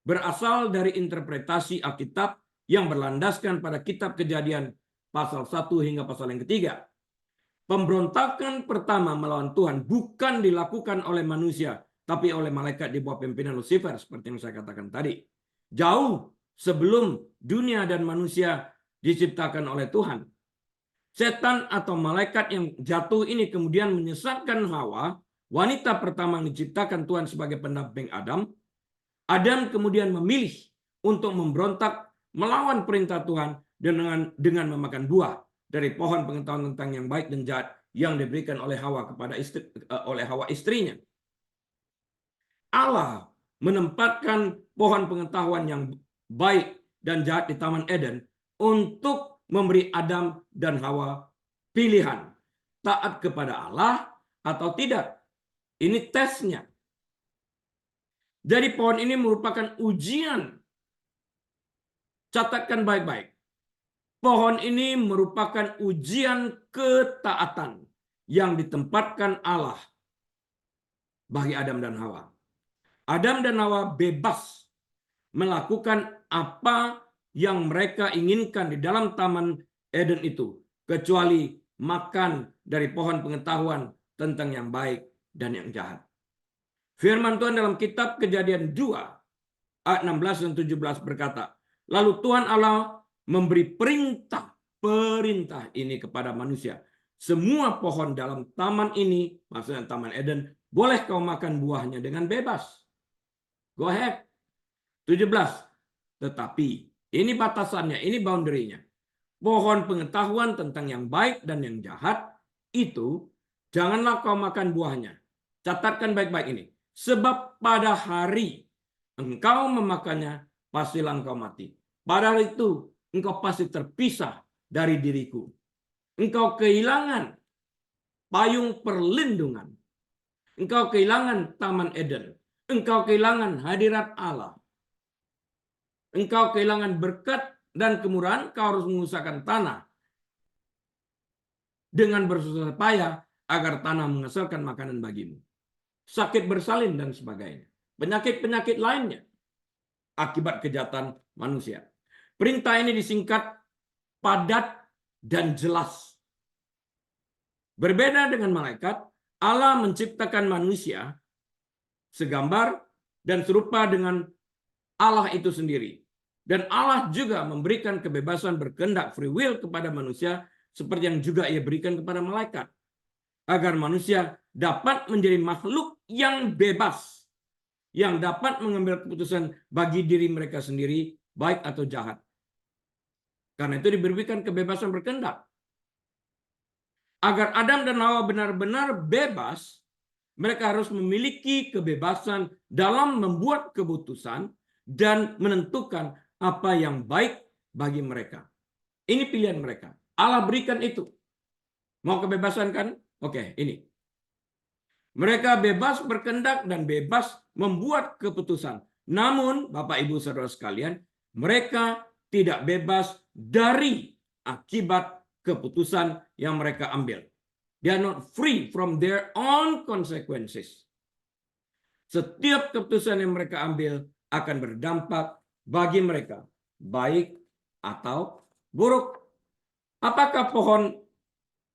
A: berasal dari interpretasi Alkitab yang berlandaskan pada kitab Kejadian pasal 1 hingga pasal yang ketiga. Pemberontakan pertama melawan Tuhan bukan dilakukan oleh manusia, tapi oleh malaikat di bawah pimpinan Lucifer, seperti yang saya katakan tadi. Jauh sebelum dunia dan manusia diciptakan oleh Tuhan. Setan atau malaikat yang jatuh ini kemudian menyesatkan Hawa, wanita pertama yang diciptakan Tuhan sebagai pendamping Adam, Adam kemudian memilih untuk memberontak melawan perintah Tuhan dengan memakan buah dari pohon pengetahuan tentang yang baik dan jahat yang diberikan oleh Hawa kepada istrinya. Allah menempatkan pohon pengetahuan yang baik dan jahat di Taman Eden untuk memberi Adam dan Hawa pilihan taat kepada Allah atau tidak. Ini tesnya. Jadi pohon ini merupakan ujian. Catatkan baik-baik. Pohon ini merupakan ujian ketaatan yang ditempatkan Allah bagi Adam dan Hawa. Adam dan Hawa bebas melakukan apa yang mereka inginkan di dalam Taman Eden itu, kecuali makan dari pohon pengetahuan tentang yang baik dan yang jahat. Firman Tuhan dalam kitab Kejadian 2 ayat 16 dan 17 berkata, lalu Tuhan Allah memberi perintah ini kepada manusia. Semua pohon dalam taman ini, maksudnya Taman Eden, boleh kau makan buahnya dengan bebas. Go ahead. 17. Tetapi ini batasannya, ini boundary-nya. Pohon pengetahuan tentang yang baik dan yang jahat itu janganlah kau makan buahnya. Catatkan baik-baik ini. Sebab pada hari engkau memakannya, pastilah engkau mati. Pada hari itu engkau pasti terpisah dari diriku. Engkau kehilangan payung perlindungan. Engkau kehilangan Taman Eden. Engkau kehilangan hadirat Allah. Engkau kehilangan berkat dan kemurahan, kau harus mengusahakan tanah dengan bersusah payah agar tanah menghasilkan makanan bagimu. Sakit bersalin dan sebagainya. Penyakit-penyakit lainnya akibat kejahatan manusia. Perintah ini disingkat padat dan jelas. Berbeda dengan malaikat, Allah menciptakan manusia segambar dan serupa dengan Allah itu sendiri. Dan Allah juga memberikan kebebasan berkehendak free will kepada manusia seperti yang juga ia berikan kepada malaikat. Agar manusia dapat menjadi makhluk yang bebas. Yang dapat mengambil keputusan bagi diri mereka sendiri, baik atau jahat. Karena itu diberikan kebebasan berkehendak. Agar Adam dan Hawa benar-benar bebas, mereka harus memiliki kebebasan dalam membuat keputusan dan menentukan apa yang baik bagi mereka. Ini pilihan mereka. Allah berikan itu. Mau kebebasan kan? Oke, ini. Mereka bebas berkehendak dan bebas membuat keputusan. Namun, Bapak Ibu Saudara sekalian, mereka tidak bebas dari akibat keputusan yang mereka ambil. They are not free from their own consequences. Setiap keputusan yang mereka ambil akan berdampak bagi mereka, baik atau buruk. Apakah pohon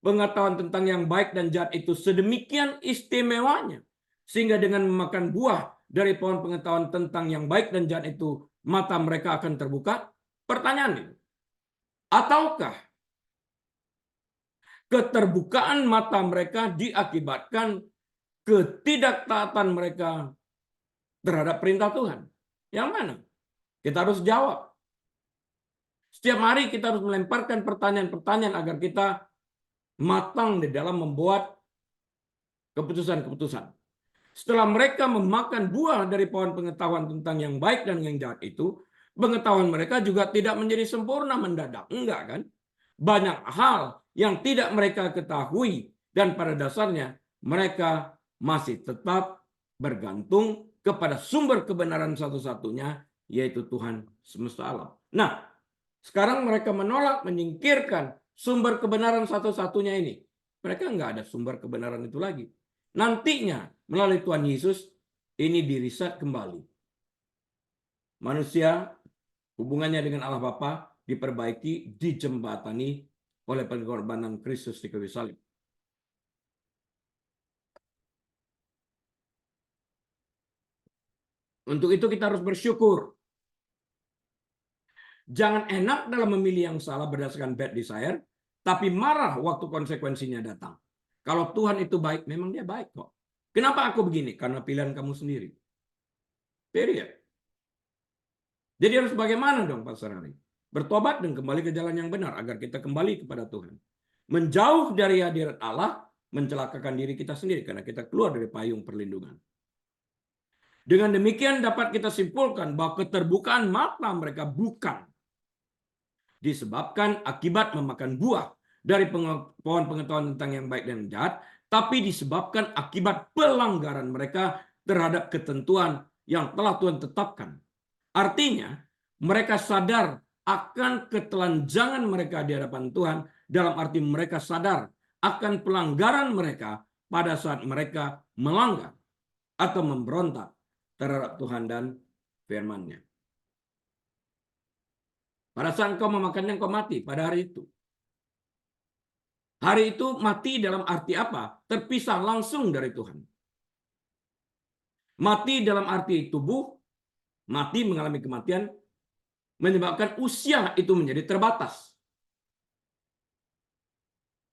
A: pengetahuan tentang yang baik dan jahat itu sedemikian istimewanya, sehingga dengan memakan buah dari pohon pengetahuan tentang yang baik dan jahat itu, mata mereka akan terbuka? Pertanyaan ini. Ataukah keterbukaan mata mereka diakibatkan ketidaktaatan mereka terhadap perintah Tuhan? Yang mana? Kita harus jawab. Setiap hari kita harus melemparkan pertanyaan-pertanyaan agar kita matang di dalam membuat keputusan-keputusan. Setelah mereka memakan buah dari pohon pengetahuan tentang yang baik dan yang jahat itu, pengetahuan mereka juga tidak menjadi sempurna mendadak. Enggak kan? Banyak hal yang tidak mereka ketahui dan pada dasarnya mereka masih tetap bergantung kepada sumber kebenaran satu-satunya, yaitu Tuhan semesta alam. Nah, sekarang mereka menolak, menyingkirkan sumber kebenaran satu-satunya ini. Mereka nggak ada sumber kebenaran itu lagi. Nantinya, melalui Tuhan Yesus, ini diriset kembali. Manusia, hubungannya dengan Allah Bapa diperbaiki, dijembatani oleh pengorbanan Kristus di kayu salib. Untuk itu kita harus bersyukur. Jangan enak dalam memilih yang salah berdasarkan bad desire, tapi marah waktu konsekuensinya datang. Kalau Tuhan itu baik, memang dia baik kok. Kenapa aku begini? Karena pilihan kamu sendiri. Period. Jadi harus bagaimana dong Pastor Hari? Bertobat dan kembali ke jalan yang benar agar kita kembali kepada Tuhan. Menjauh dari hadirat Allah, mencelakakan diri kita sendiri karena kita keluar dari payung perlindungan. Dengan demikian dapat kita simpulkan bahwa keterbukaan mata mereka bukan disebabkan akibat memakan buah dari pohon pengetahuan tentang yang baik dan jahat, tapi disebabkan akibat pelanggaran mereka terhadap ketentuan yang telah Tuhan tetapkan. Artinya, mereka sadar akan ketelanjangan mereka di hadapan Tuhan, dalam arti mereka sadar akan pelanggaran mereka pada saat mereka melanggar atau memberontak terhadap Tuhan dan firman-Nya. Pada saat engkau memakannya, engkau mati pada hari itu. Hari itu mati dalam arti apa? Terpisah langsung dari Tuhan. Mati dalam arti tubuh, mati mengalami kematian, menyebabkan usia itu menjadi terbatas.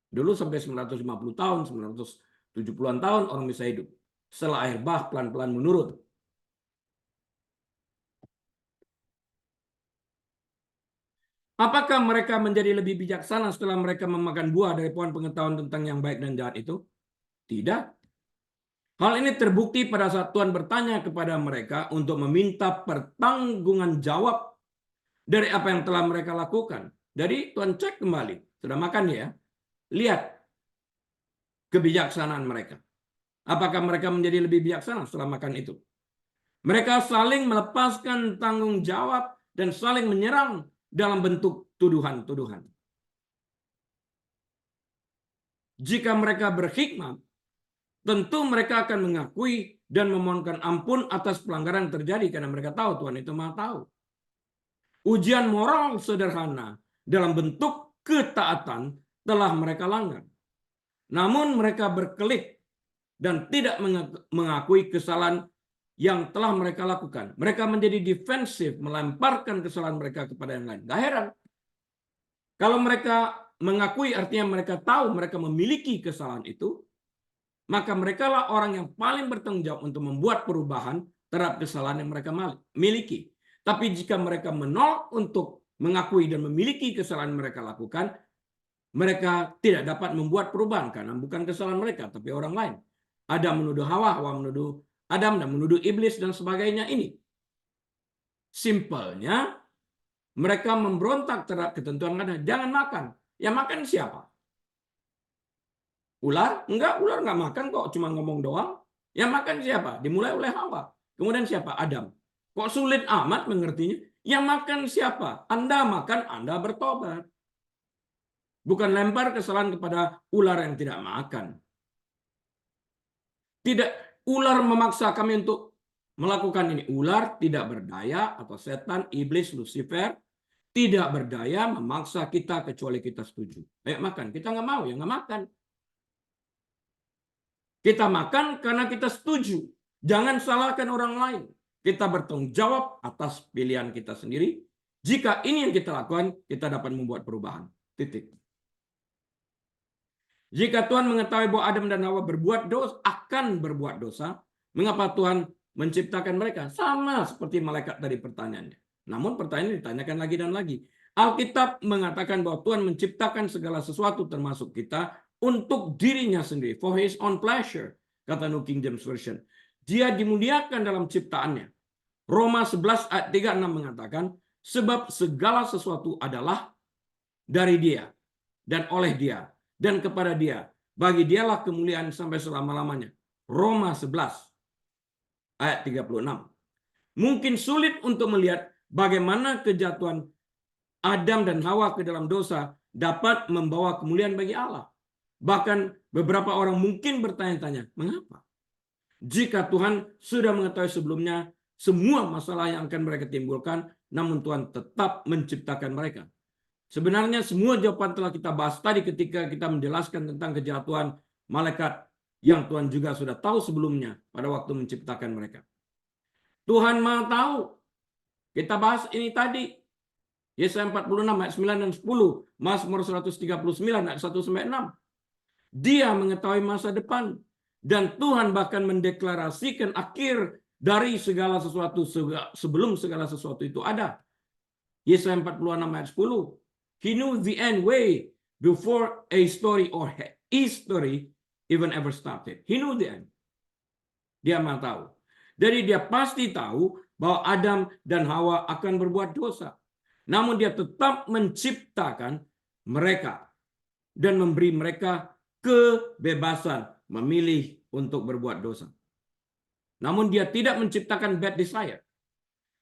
A: Dulu sampai 950 tahun, 970-an tahun orang bisa hidup. Setelah air bah pelan-pelan menurun. Apakah mereka menjadi lebih bijaksana setelah mereka memakan buah dari pohon pengetahuan tentang yang baik dan jahat itu? Tidak. Hal ini terbukti pada saat Tuhan bertanya kepada mereka untuk meminta pertanggungan jawab dari apa yang telah mereka lakukan. Jadi Tuhan cek kembali. Sudah makan ya? Lihat kebijaksanaan mereka. Apakah mereka menjadi lebih bijaksana setelah makan itu? Mereka saling melepaskan tanggung jawab dan saling menyerang dalam bentuk tuduhan-tuduhan. Jika mereka berhikmat, tentu mereka akan mengakui dan memohonkan ampun atas pelanggaran yang terjadi karena mereka tahu Tuhan itu Maha tahu. Ujian moral sederhana dalam bentuk ketaatan telah mereka langgar. Namun mereka berkelit dan tidak mengakui kesalahan yang telah mereka lakukan. Mereka menjadi defensif, melemparkan kesalahan mereka kepada yang lain. Gak heran. Kalau mereka mengakui artinya mereka tahu mereka memiliki kesalahan itu, maka mereka lah orang yang paling bertanggung jawab untuk membuat perubahan terhadap kesalahan yang mereka miliki. Tapi jika mereka menolak untuk mengakui dan memiliki kesalahan yang mereka lakukan, mereka tidak dapat membuat perubahan karena bukan kesalahan mereka, tapi orang lain. Adam menuduh Hawa, Hawa menuduh Adam, dan menuduh iblis dan sebagainya ini. Simpelnya, mereka memberontak terhadap ketentuan ada. Jangan makan. Yang makan siapa? Ular? Enggak, ular enggak makan kok, cuma ngomong doang. Yang makan siapa? Dimulai oleh Hawa. Kemudian siapa? Adam. Kok sulit amat mengertinya? Yang makan siapa? Anda makan, Anda bertobat. Bukan lempar kesalahan kepada ular yang tidak makan. Tidak. Ular memaksa kami untuk melakukan ini. Ular tidak berdaya, atau setan, iblis, Lucifer, tidak berdaya memaksa kita kecuali kita setuju. Ayo makan. Kita nggak mau, ya nggak makan. Kita makan karena kita setuju. Jangan salahkan orang lain. Kita bertanggung jawab atas pilihan kita sendiri. Jika ini yang kita lakukan, kita dapat membuat perubahan. Titik. Jika Tuhan mengetahui bahwa Adam dan Hawa akan berbuat dosa, mengapa Tuhan menciptakan mereka? Sama seperti malaikat tadi pertanyaannya. Namun pertanyaan ditanyakan lagi dan lagi. Alkitab mengatakan bahwa Tuhan menciptakan segala sesuatu termasuk kita untuk dirinya sendiri. For his own pleasure, kata New King James Version. Dia dimuliakan dalam ciptaannya. Roma 11 ayat 36 mengatakan, sebab segala sesuatu adalah dari dia dan oleh dia dan kepada dia. Bagi dialah kemuliaan sampai selama-lamanya. Roma 11 ayat 36. Mungkin sulit untuk melihat bagaimana kejatuhan Adam dan Hawa ke dalam dosa dapat membawa kemuliaan bagi Allah. Bahkan beberapa orang mungkin bertanya-tanya, mengapa? Jika Tuhan sudah mengetahui sebelumnya semua masalah yang akan mereka timbulkan, namun Tuhan tetap menciptakan mereka. Sebenarnya semua jawaban telah kita bahas tadi ketika kita menjelaskan tentang kejatuhan malaikat yang Tuhan juga sudah tahu sebelumnya pada waktu menciptakan mereka. Tuhan Maha tahu. Kita bahas ini tadi. Yesaya 46 ayat 9 dan 10. Mazmur 139 ayat 1 sampai 6. Dia mengetahui masa depan. Dan Tuhan bahkan mendeklarasikan akhir dari segala sesuatu sebelum segala sesuatu itu ada. Yesaya 46 ayat 10. He knew the end way before a story or history even ever started. He knew the end. Dia mah tahu. Jadi dia pasti tahu bahwa Adam dan Hawa akan berbuat dosa. Namun dia tetap menciptakan mereka dan memberi mereka kebebasan memilih untuk berbuat dosa. Namun dia tidak menciptakan bad desire.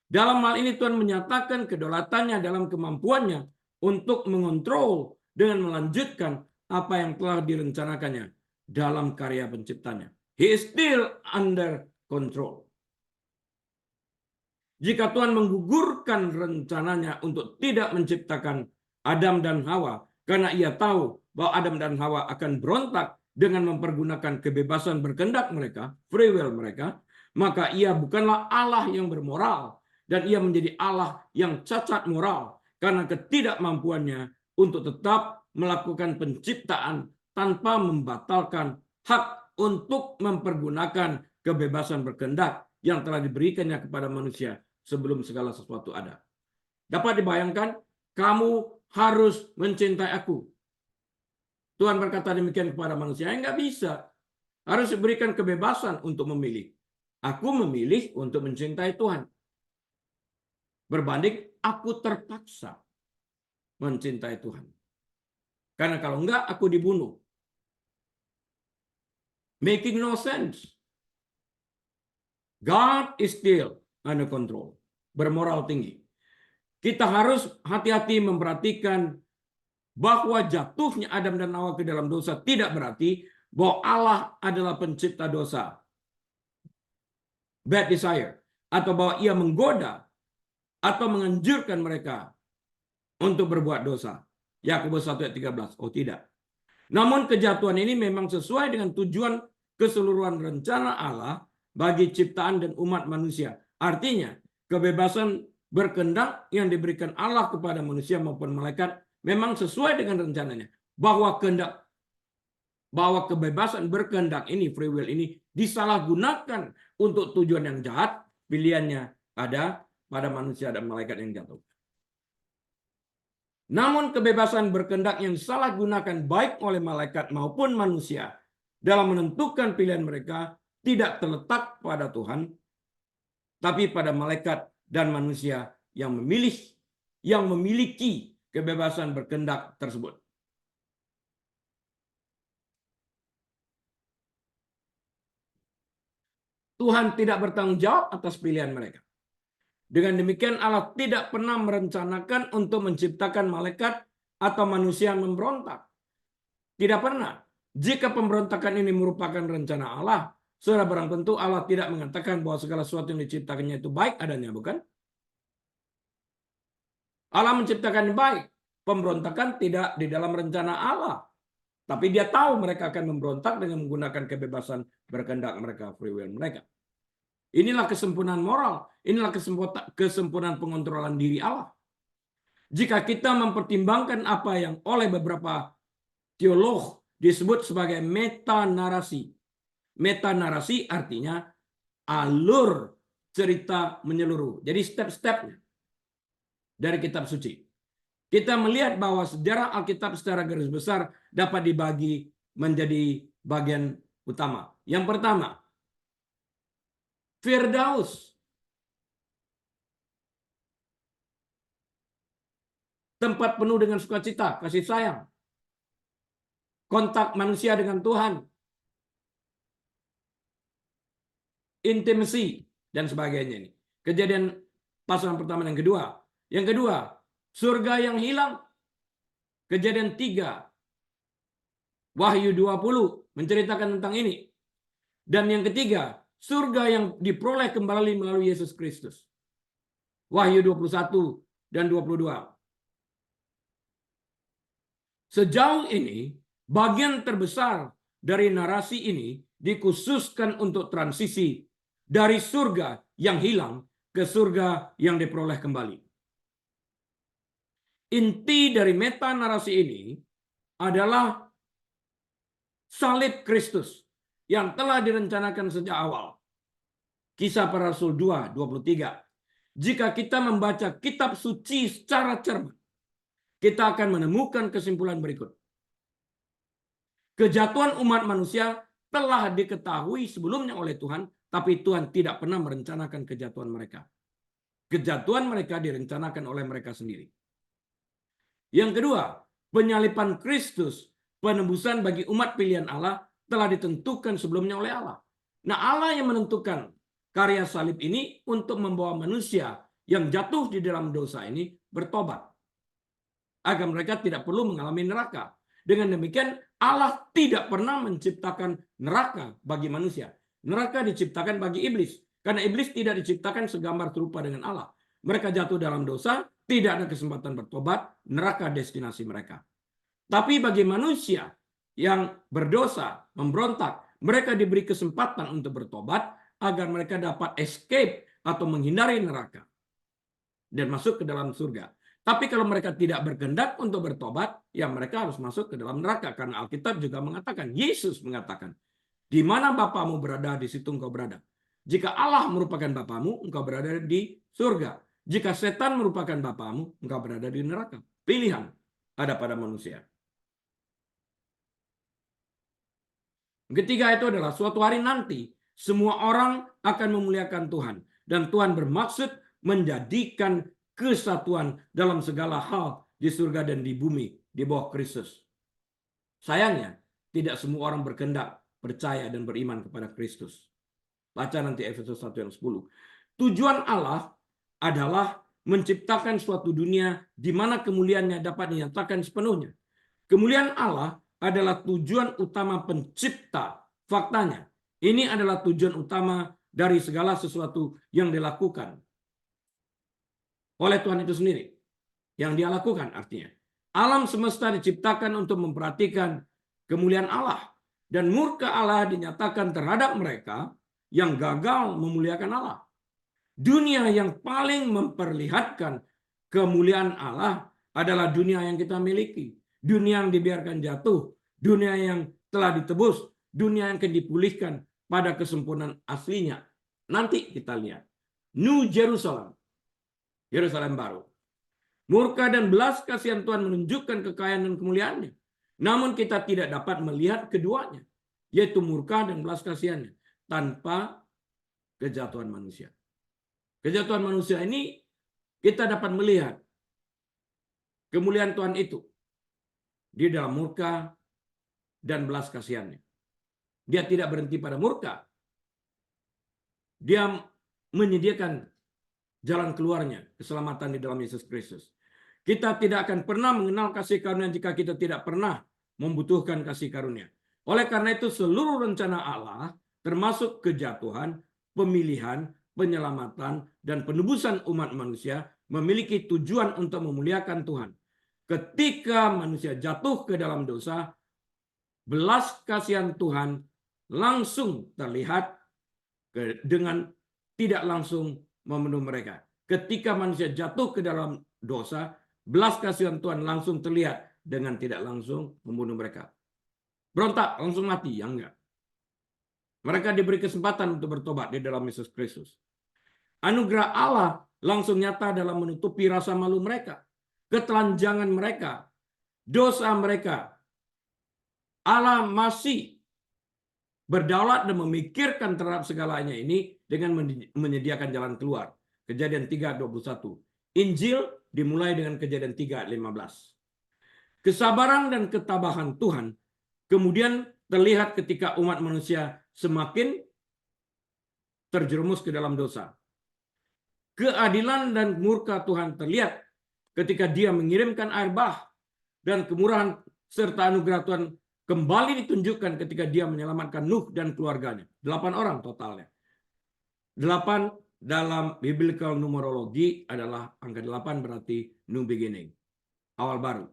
A: Dalam hal ini Tuhan menyatakan kedaulatannya dalam kemampuannya untuk mengontrol dengan melanjutkan apa yang telah direncanakannya dalam karya penciptanya. He is still under control. Jika Tuhan menggugurkan rencananya untuk tidak menciptakan Adam dan Hawa, karena ia tahu bahwa Adam dan Hawa akan berontak dengan mempergunakan kebebasan berkehendak mereka, free will mereka, maka ia bukanlah Allah yang bermoral, dan ia menjadi Allah yang cacat moral karena ketidakmampuannya untuk tetap melakukan penciptaan tanpa membatalkan hak untuk mempergunakan kebebasan berkehendak yang telah diberikannya kepada manusia sebelum segala sesuatu ada. Dapat dibayangkan, kamu harus mencintai aku. Tuhan berkata demikian kepada manusia, enggak bisa. Harus diberikan kebebasan untuk memilih. Aku memilih untuk mencintai Tuhan. Berbanding aku terpaksa mencintai Tuhan. Karena kalau enggak, aku dibunuh. Making no sense. God is still under control. Bermoral tinggi. Kita harus hati-hati memperhatikan bahwa jatuhnya Adam dan Hawa ke dalam dosa tidak berarti bahwa Allah adalah pencipta dosa. Bad desire. Atau bahwa ia menggoda atau menganjurkan mereka untuk berbuat dosa. Yakobus 1 ayat 13. Oh tidak. Namun kejatuhan ini memang sesuai dengan tujuan keseluruhan rencana Allah bagi ciptaan dan umat manusia. Artinya, kebebasan berkehendak yang diberikan Allah kepada manusia maupun malaikat memang sesuai dengan rencananya. Bahwa kebebasan berkehendak ini, free will ini, disalahgunakan untuk tujuan yang jahat, pilihannya ada pada manusia dan malaikat yang jatuh. Namun kebebasan berkehendak yang disalahgunakan baik oleh malaikat maupun manusia dalam menentukan pilihan mereka tidak terletak pada Tuhan, tapi pada malaikat dan manusia yang memiliki kebebasan berkehendak tersebut. Tuhan tidak bertanggung jawab atas pilihan mereka. Dengan demikian Allah tidak pernah merencanakan untuk menciptakan malaikat atau manusia yang memberontak. Tidak pernah. Jika pemberontakan ini merupakan rencana Allah, sudah barang tentu Allah tidak mengatakan bahwa segala sesuatu yang diciptakannya itu baik adanya, bukan? Allah menciptakan yang baik. Pemberontakan tidak di dalam rencana Allah. Tapi dia tahu mereka akan memberontak dengan menggunakan kebebasan berkehendak mereka, free will mereka. Inilah kesempurnaan moral. Inilah kesempurnaan pengontrolan diri Allah. Jika kita mempertimbangkan apa yang oleh beberapa teolog disebut sebagai metanarasi. Metanarasi artinya alur cerita menyeluruh. Jadi step-stepnya dari kitab suci. Kita melihat bahwa sejarah Alkitab secara garis besar dapat dibagi menjadi bagian utama. Yang pertama, Firdaus. Tempat penuh dengan sukacita, kasih sayang. Kontak manusia dengan Tuhan. Intimacy dan sebagainya ini. Kejadian pasal pertama dan kedua. Yang kedua, surga yang hilang. Kejadian 3. Wahyu 20 menceritakan tentang ini. Dan yang ketiga, surga yang diperoleh kembali melalui Yesus Kristus. Wahyu 21 dan 22. Sejauh ini, bagian terbesar dari narasi ini dikhususkan untuk transisi dari surga yang hilang ke surga yang diperoleh kembali. Inti dari meta narasi ini adalah salib Kristus yang telah direncanakan sejak awal. Kisah Para Rasul 2:23. Jika kita membaca kitab suci secara cermat, kita akan menemukan kesimpulan berikut. Kejatuhan umat manusia telah diketahui sebelumnya oleh Tuhan, tapi Tuhan tidak pernah merencanakan kejatuhan mereka. Kejatuhan mereka direncanakan oleh mereka sendiri. Yang kedua, penyaliban Kristus, penebusan bagi umat pilihan Allah, telah ditentukan sebelumnya oleh Allah. Nah, Allah yang menentukan karya salib ini untuk membawa manusia yang jatuh di dalam dosa ini bertobat, agar mereka tidak perlu mengalami neraka. Dengan demikian, Allah tidak pernah menciptakan neraka bagi manusia. Neraka diciptakan bagi iblis, karena iblis tidak diciptakan segambar serupa dengan Allah. Mereka jatuh dalam dosa, tidak ada kesempatan bertobat, neraka destinasi mereka. Tapi bagi manusia yang berdosa, memberontak, mereka diberi kesempatan untuk bertobat agar mereka dapat escape atau menghindari neraka dan masuk ke dalam surga. Tapi kalau mereka tidak berkehendak untuk bertobat, ya mereka harus masuk ke dalam neraka. Karena Alkitab juga mengatakan, Yesus mengatakan, di mana Bapamu berada, di situ engkau berada. Jika Allah merupakan Bapamu, engkau berada di surga. Jika setan merupakan Bapamu, engkau berada di neraka. Pilihan ada pada manusia. Ketiga itu adalah suatu hari nanti, semua orang akan memuliakan Tuhan. Dan Tuhan bermaksud menjadikan kesatuan dalam segala hal di surga dan di bumi di bawah Kristus. Sayangnya, tidak semua orang berkehendak, percaya dan beriman kepada Kristus. Baca nanti Efesus 1 ayat 10. Tujuan Allah adalah menciptakan suatu dunia di mana kemuliaannya dapat dinyatakan sepenuhnya. Kemuliaan Allah adalah tujuan utama pencipta. Faktanya, ini adalah tujuan utama dari segala sesuatu yang dilakukan oleh Tuhan itu sendiri. Yang dia lakukan artinya. Alam semesta diciptakan untuk memperhatikan kemuliaan Allah. Dan murka Allah dinyatakan terhadap mereka yang gagal memuliakan Allah. Dunia yang paling memperlihatkan kemuliaan Allah adalah dunia yang kita miliki. Dunia yang dibiarkan jatuh. Dunia yang telah ditebus. Dunia yang akan dipulihkan pada kesempurnaan aslinya. Nanti kita lihat. New Jerusalem. Yerusalem baru. Murka dan belas kasihan Tuhan menunjukkan kekayaan dan kemuliaannya. Namun kita tidak dapat melihat keduanya, yaitu murka dan belas kasihannya, tanpa kejatuhan manusia. Kejatuhan manusia ini kita dapat melihat kemuliaan Tuhan itu di dalam murka dan belas kasihannya. Dia tidak berhenti pada murka. Dia menyediakan jalan keluarnya, keselamatan di dalam Yesus Kristus. Kita tidak akan pernah mengenal kasih karunia jika kita tidak pernah membutuhkan kasih karunia. Oleh karena itu seluruh rencana Allah, termasuk kejatuhan, pemilihan, penyelamatan, dan penebusan umat manusia, memiliki tujuan untuk memuliakan Tuhan. Ketika manusia jatuh ke dalam dosa, belas kasihan Tuhan langsung terlihat dengan tidak langsung memenuhi mereka. Ketika manusia jatuh ke dalam dosa, belas kasihan Tuhan langsung terlihat dengan tidak langsung membunuh mereka. Berontak, langsung mati, ya enggak. Mereka diberi kesempatan untuk bertobat di dalam Yesus Kristus. Anugerah Allah langsung nyata dalam menutupi rasa malu mereka, ketelanjangan mereka, dosa mereka. Allah masih berdaulat dan memikirkan terhadap segalanya ini dengan menyediakan jalan keluar. Kejadian 3:21. Injil dimulai dengan Kejadian 3:15. Kesabaran dan ketabahan Tuhan kemudian terlihat ketika umat manusia semakin terjerumus ke dalam dosa. Keadilan dan murka Tuhan terlihat ketika Dia mengirimkan air bah, dan kemurahan serta anugerah Tuhan kembali ditunjukkan ketika Dia menyelamatkan Nuh dan keluarganya. 8 orang totalnya. 8 dalam biblical numerologi adalah angka 8, berarti new beginning, awal baru.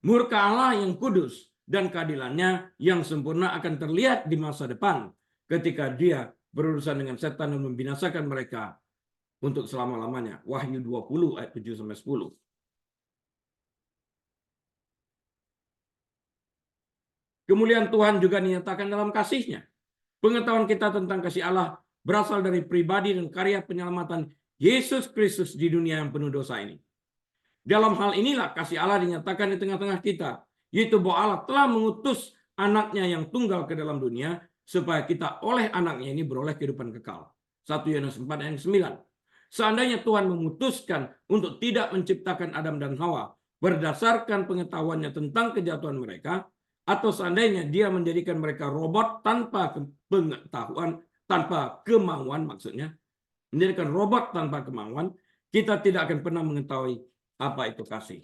A: Murka Allah yang kudus dan keadilannya yang sempurna akan terlihat di masa depan ketika Dia berurusan dengan setan dan membinasakan mereka untuk selama-lamanya. Wahyu 20 ayat 7-10. Kemuliaan Tuhan juga dinyatakan dalam kasih-Nya. Pengetahuan kita tentang kasih Allah berasal dari pribadi dan karya penyelamatan Yesus Kristus di dunia yang penuh dosa ini. Dalam hal inilah kasih Allah dinyatakan di tengah-tengah kita, yaitu bahwa Allah telah mengutus anaknya yang tunggal ke dalam dunia, supaya kita oleh anaknya ini beroleh kehidupan kekal. 1 Yohanes 4 ayat 9. Seandainya Tuhan memutuskan untuk tidak menciptakan Adam dan Hawa berdasarkan pengetahuannya tentang kejatuhan mereka, atau seandainya dia menjadikan mereka robot tanpa pengetahuan, tanpa kemauan maksudnya, menjadikan robot tanpa kemauan, kita tidak akan pernah mengetahui apa itu kasih.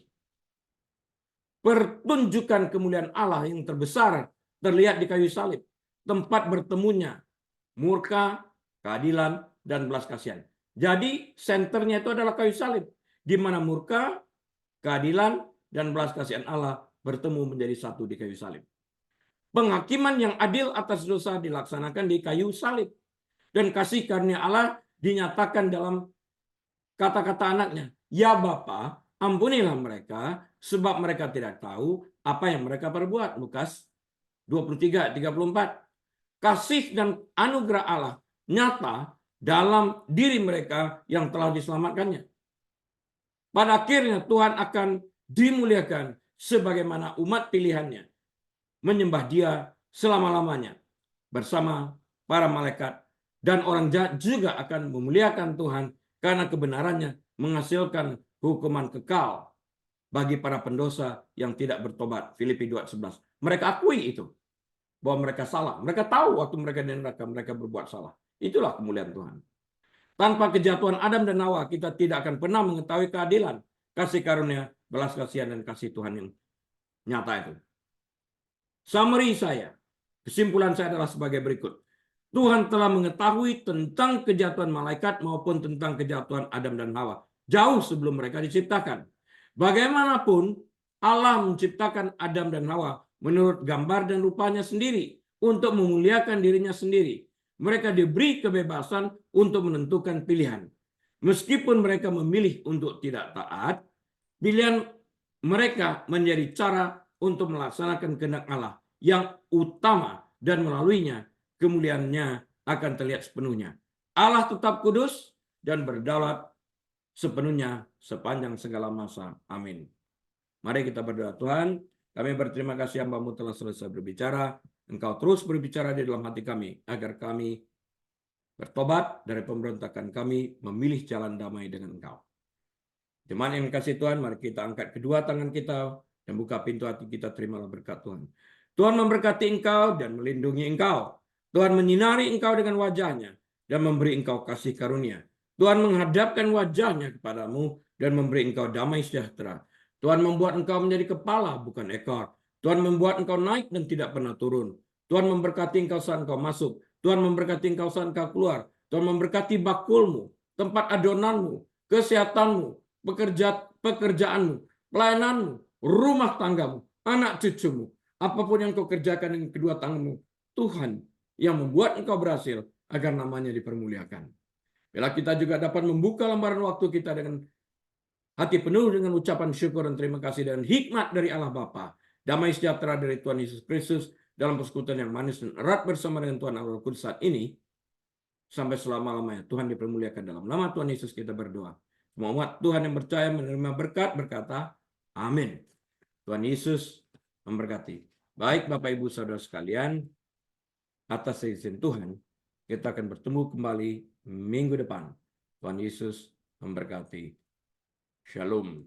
A: Pertunjukan kemuliaan Allah yang terbesar terlihat di kayu salib, tempat bertemunya murka, keadilan, dan belas kasihan. Jadi senternya itu adalah kayu salib, di mana murka, keadilan, dan belas kasihan Allah bertemu menjadi satu di kayu salib. Penghakiman yang adil atas dosa dilaksanakan di kayu salib, dan kasih karunia Allah dinyatakan dalam kata-kata anaknya, ya Bapa, ampunilah mereka, sebab mereka tidak tahu apa yang mereka perbuat. Lukas 23:34. Kasih dan anugerah Allah nyata dalam diri mereka yang telah diselamatkannya. Pada akhirnya Tuhan akan dimuliakan sebagaimana umat pilihannya menyembah Dia selama-lamanya bersama para malaikat, dan orang jahat juga akan memuliakan Tuhan karena kebenarannya menghasilkan hukuman kekal bagi para pendosa yang tidak bertobat. Filipi 2:11. Mereka akui itu, bahwa mereka salah. Mereka tahu waktu mereka di neraka mereka berbuat salah. Itulah kemuliaan Tuhan. Tanpa kejatuhan Adam dan Hawa, kita tidak akan pernah mengetahui keadilan, kasih karunia, belas kasihan, dan kasih Tuhan yang nyata itu. Summary saya, kesimpulan saya adalah sebagai berikut. Tuhan telah mengetahui tentang kejatuhan malaikat maupun tentang kejatuhan Adam dan Hawa jauh sebelum mereka diciptakan. Bagaimanapun, Allah menciptakan Adam dan Hawa menurut gambar dan rupanya sendiri untuk memuliakan dirinya sendiri. Mereka diberi kebebasan untuk menentukan pilihan. Meskipun mereka memilih untuk tidak taat, pilihan mereka menjadi cara untuk melaksanakan kehendak Allah yang utama, dan melaluinya kemuliaannya akan terlihat sepenuhnya. Allah tetap kudus dan berdaulat sepenuhnya sepanjang segala masa. Amin. Mari kita berdoa. Tuhan, kami berterima kasih hamba-Mu telah selesai berbicara. Engkau terus berbicara di dalam hati kami, agar kami bertobat dari pemberontakan kami, memilih jalan damai dengan Engkau. Jemaat yang dikasihi Tuhan, mari kita angkat kedua tangan kita dan buka pintu hati kita. Terimalah berkat Tuhan. Tuhan memberkati engkau dan melindungi engkau. Tuhan menyinari engkau dengan wajahnya dan memberi engkau kasih karunia. Tuhan menghadapkan wajahnya kepadamu dan memberi engkau damai sejahtera. Tuhan membuat engkau menjadi kepala, bukan ekor. Tuhan membuat engkau naik dan tidak pernah turun. Tuhan memberkati engkau saat engkau masuk. Tuhan memberkati engkau saat engkau keluar. Tuhan memberkati bakulmu, tempat adonanmu, kesehatanmu, pekerjaanmu, pelayananmu, rumah tanggamu, anak cucumu. Apapun yang kau kerjakan dengan kedua tanganmu, Tuhan yang membuat engkau berhasil agar namanya dipermuliakan. Bila kita juga dapat membuka lembaran waktu kita dengan hati penuh dengan ucapan syukur dan terima kasih dan hikmat dari Allah Bapa, damai sejahtera dari Tuhan Yesus Kristus dalam persekutuan yang manis dan erat bersama dengan Tuhan Allah Kudus saat ini, sampai selama-lamanya Tuhan dipermuliakan. Dalam nama Tuhan Yesus kita berdoa. Semua umat Tuhan yang percaya menerima berkat berkata, amin. Tuhan Yesus memberkati. Baik Bapak Ibu Saudara sekalian, atas izin Tuhan, kita akan bertemu kembali minggu depan. Tuhan Yesus memberkati. Shalom.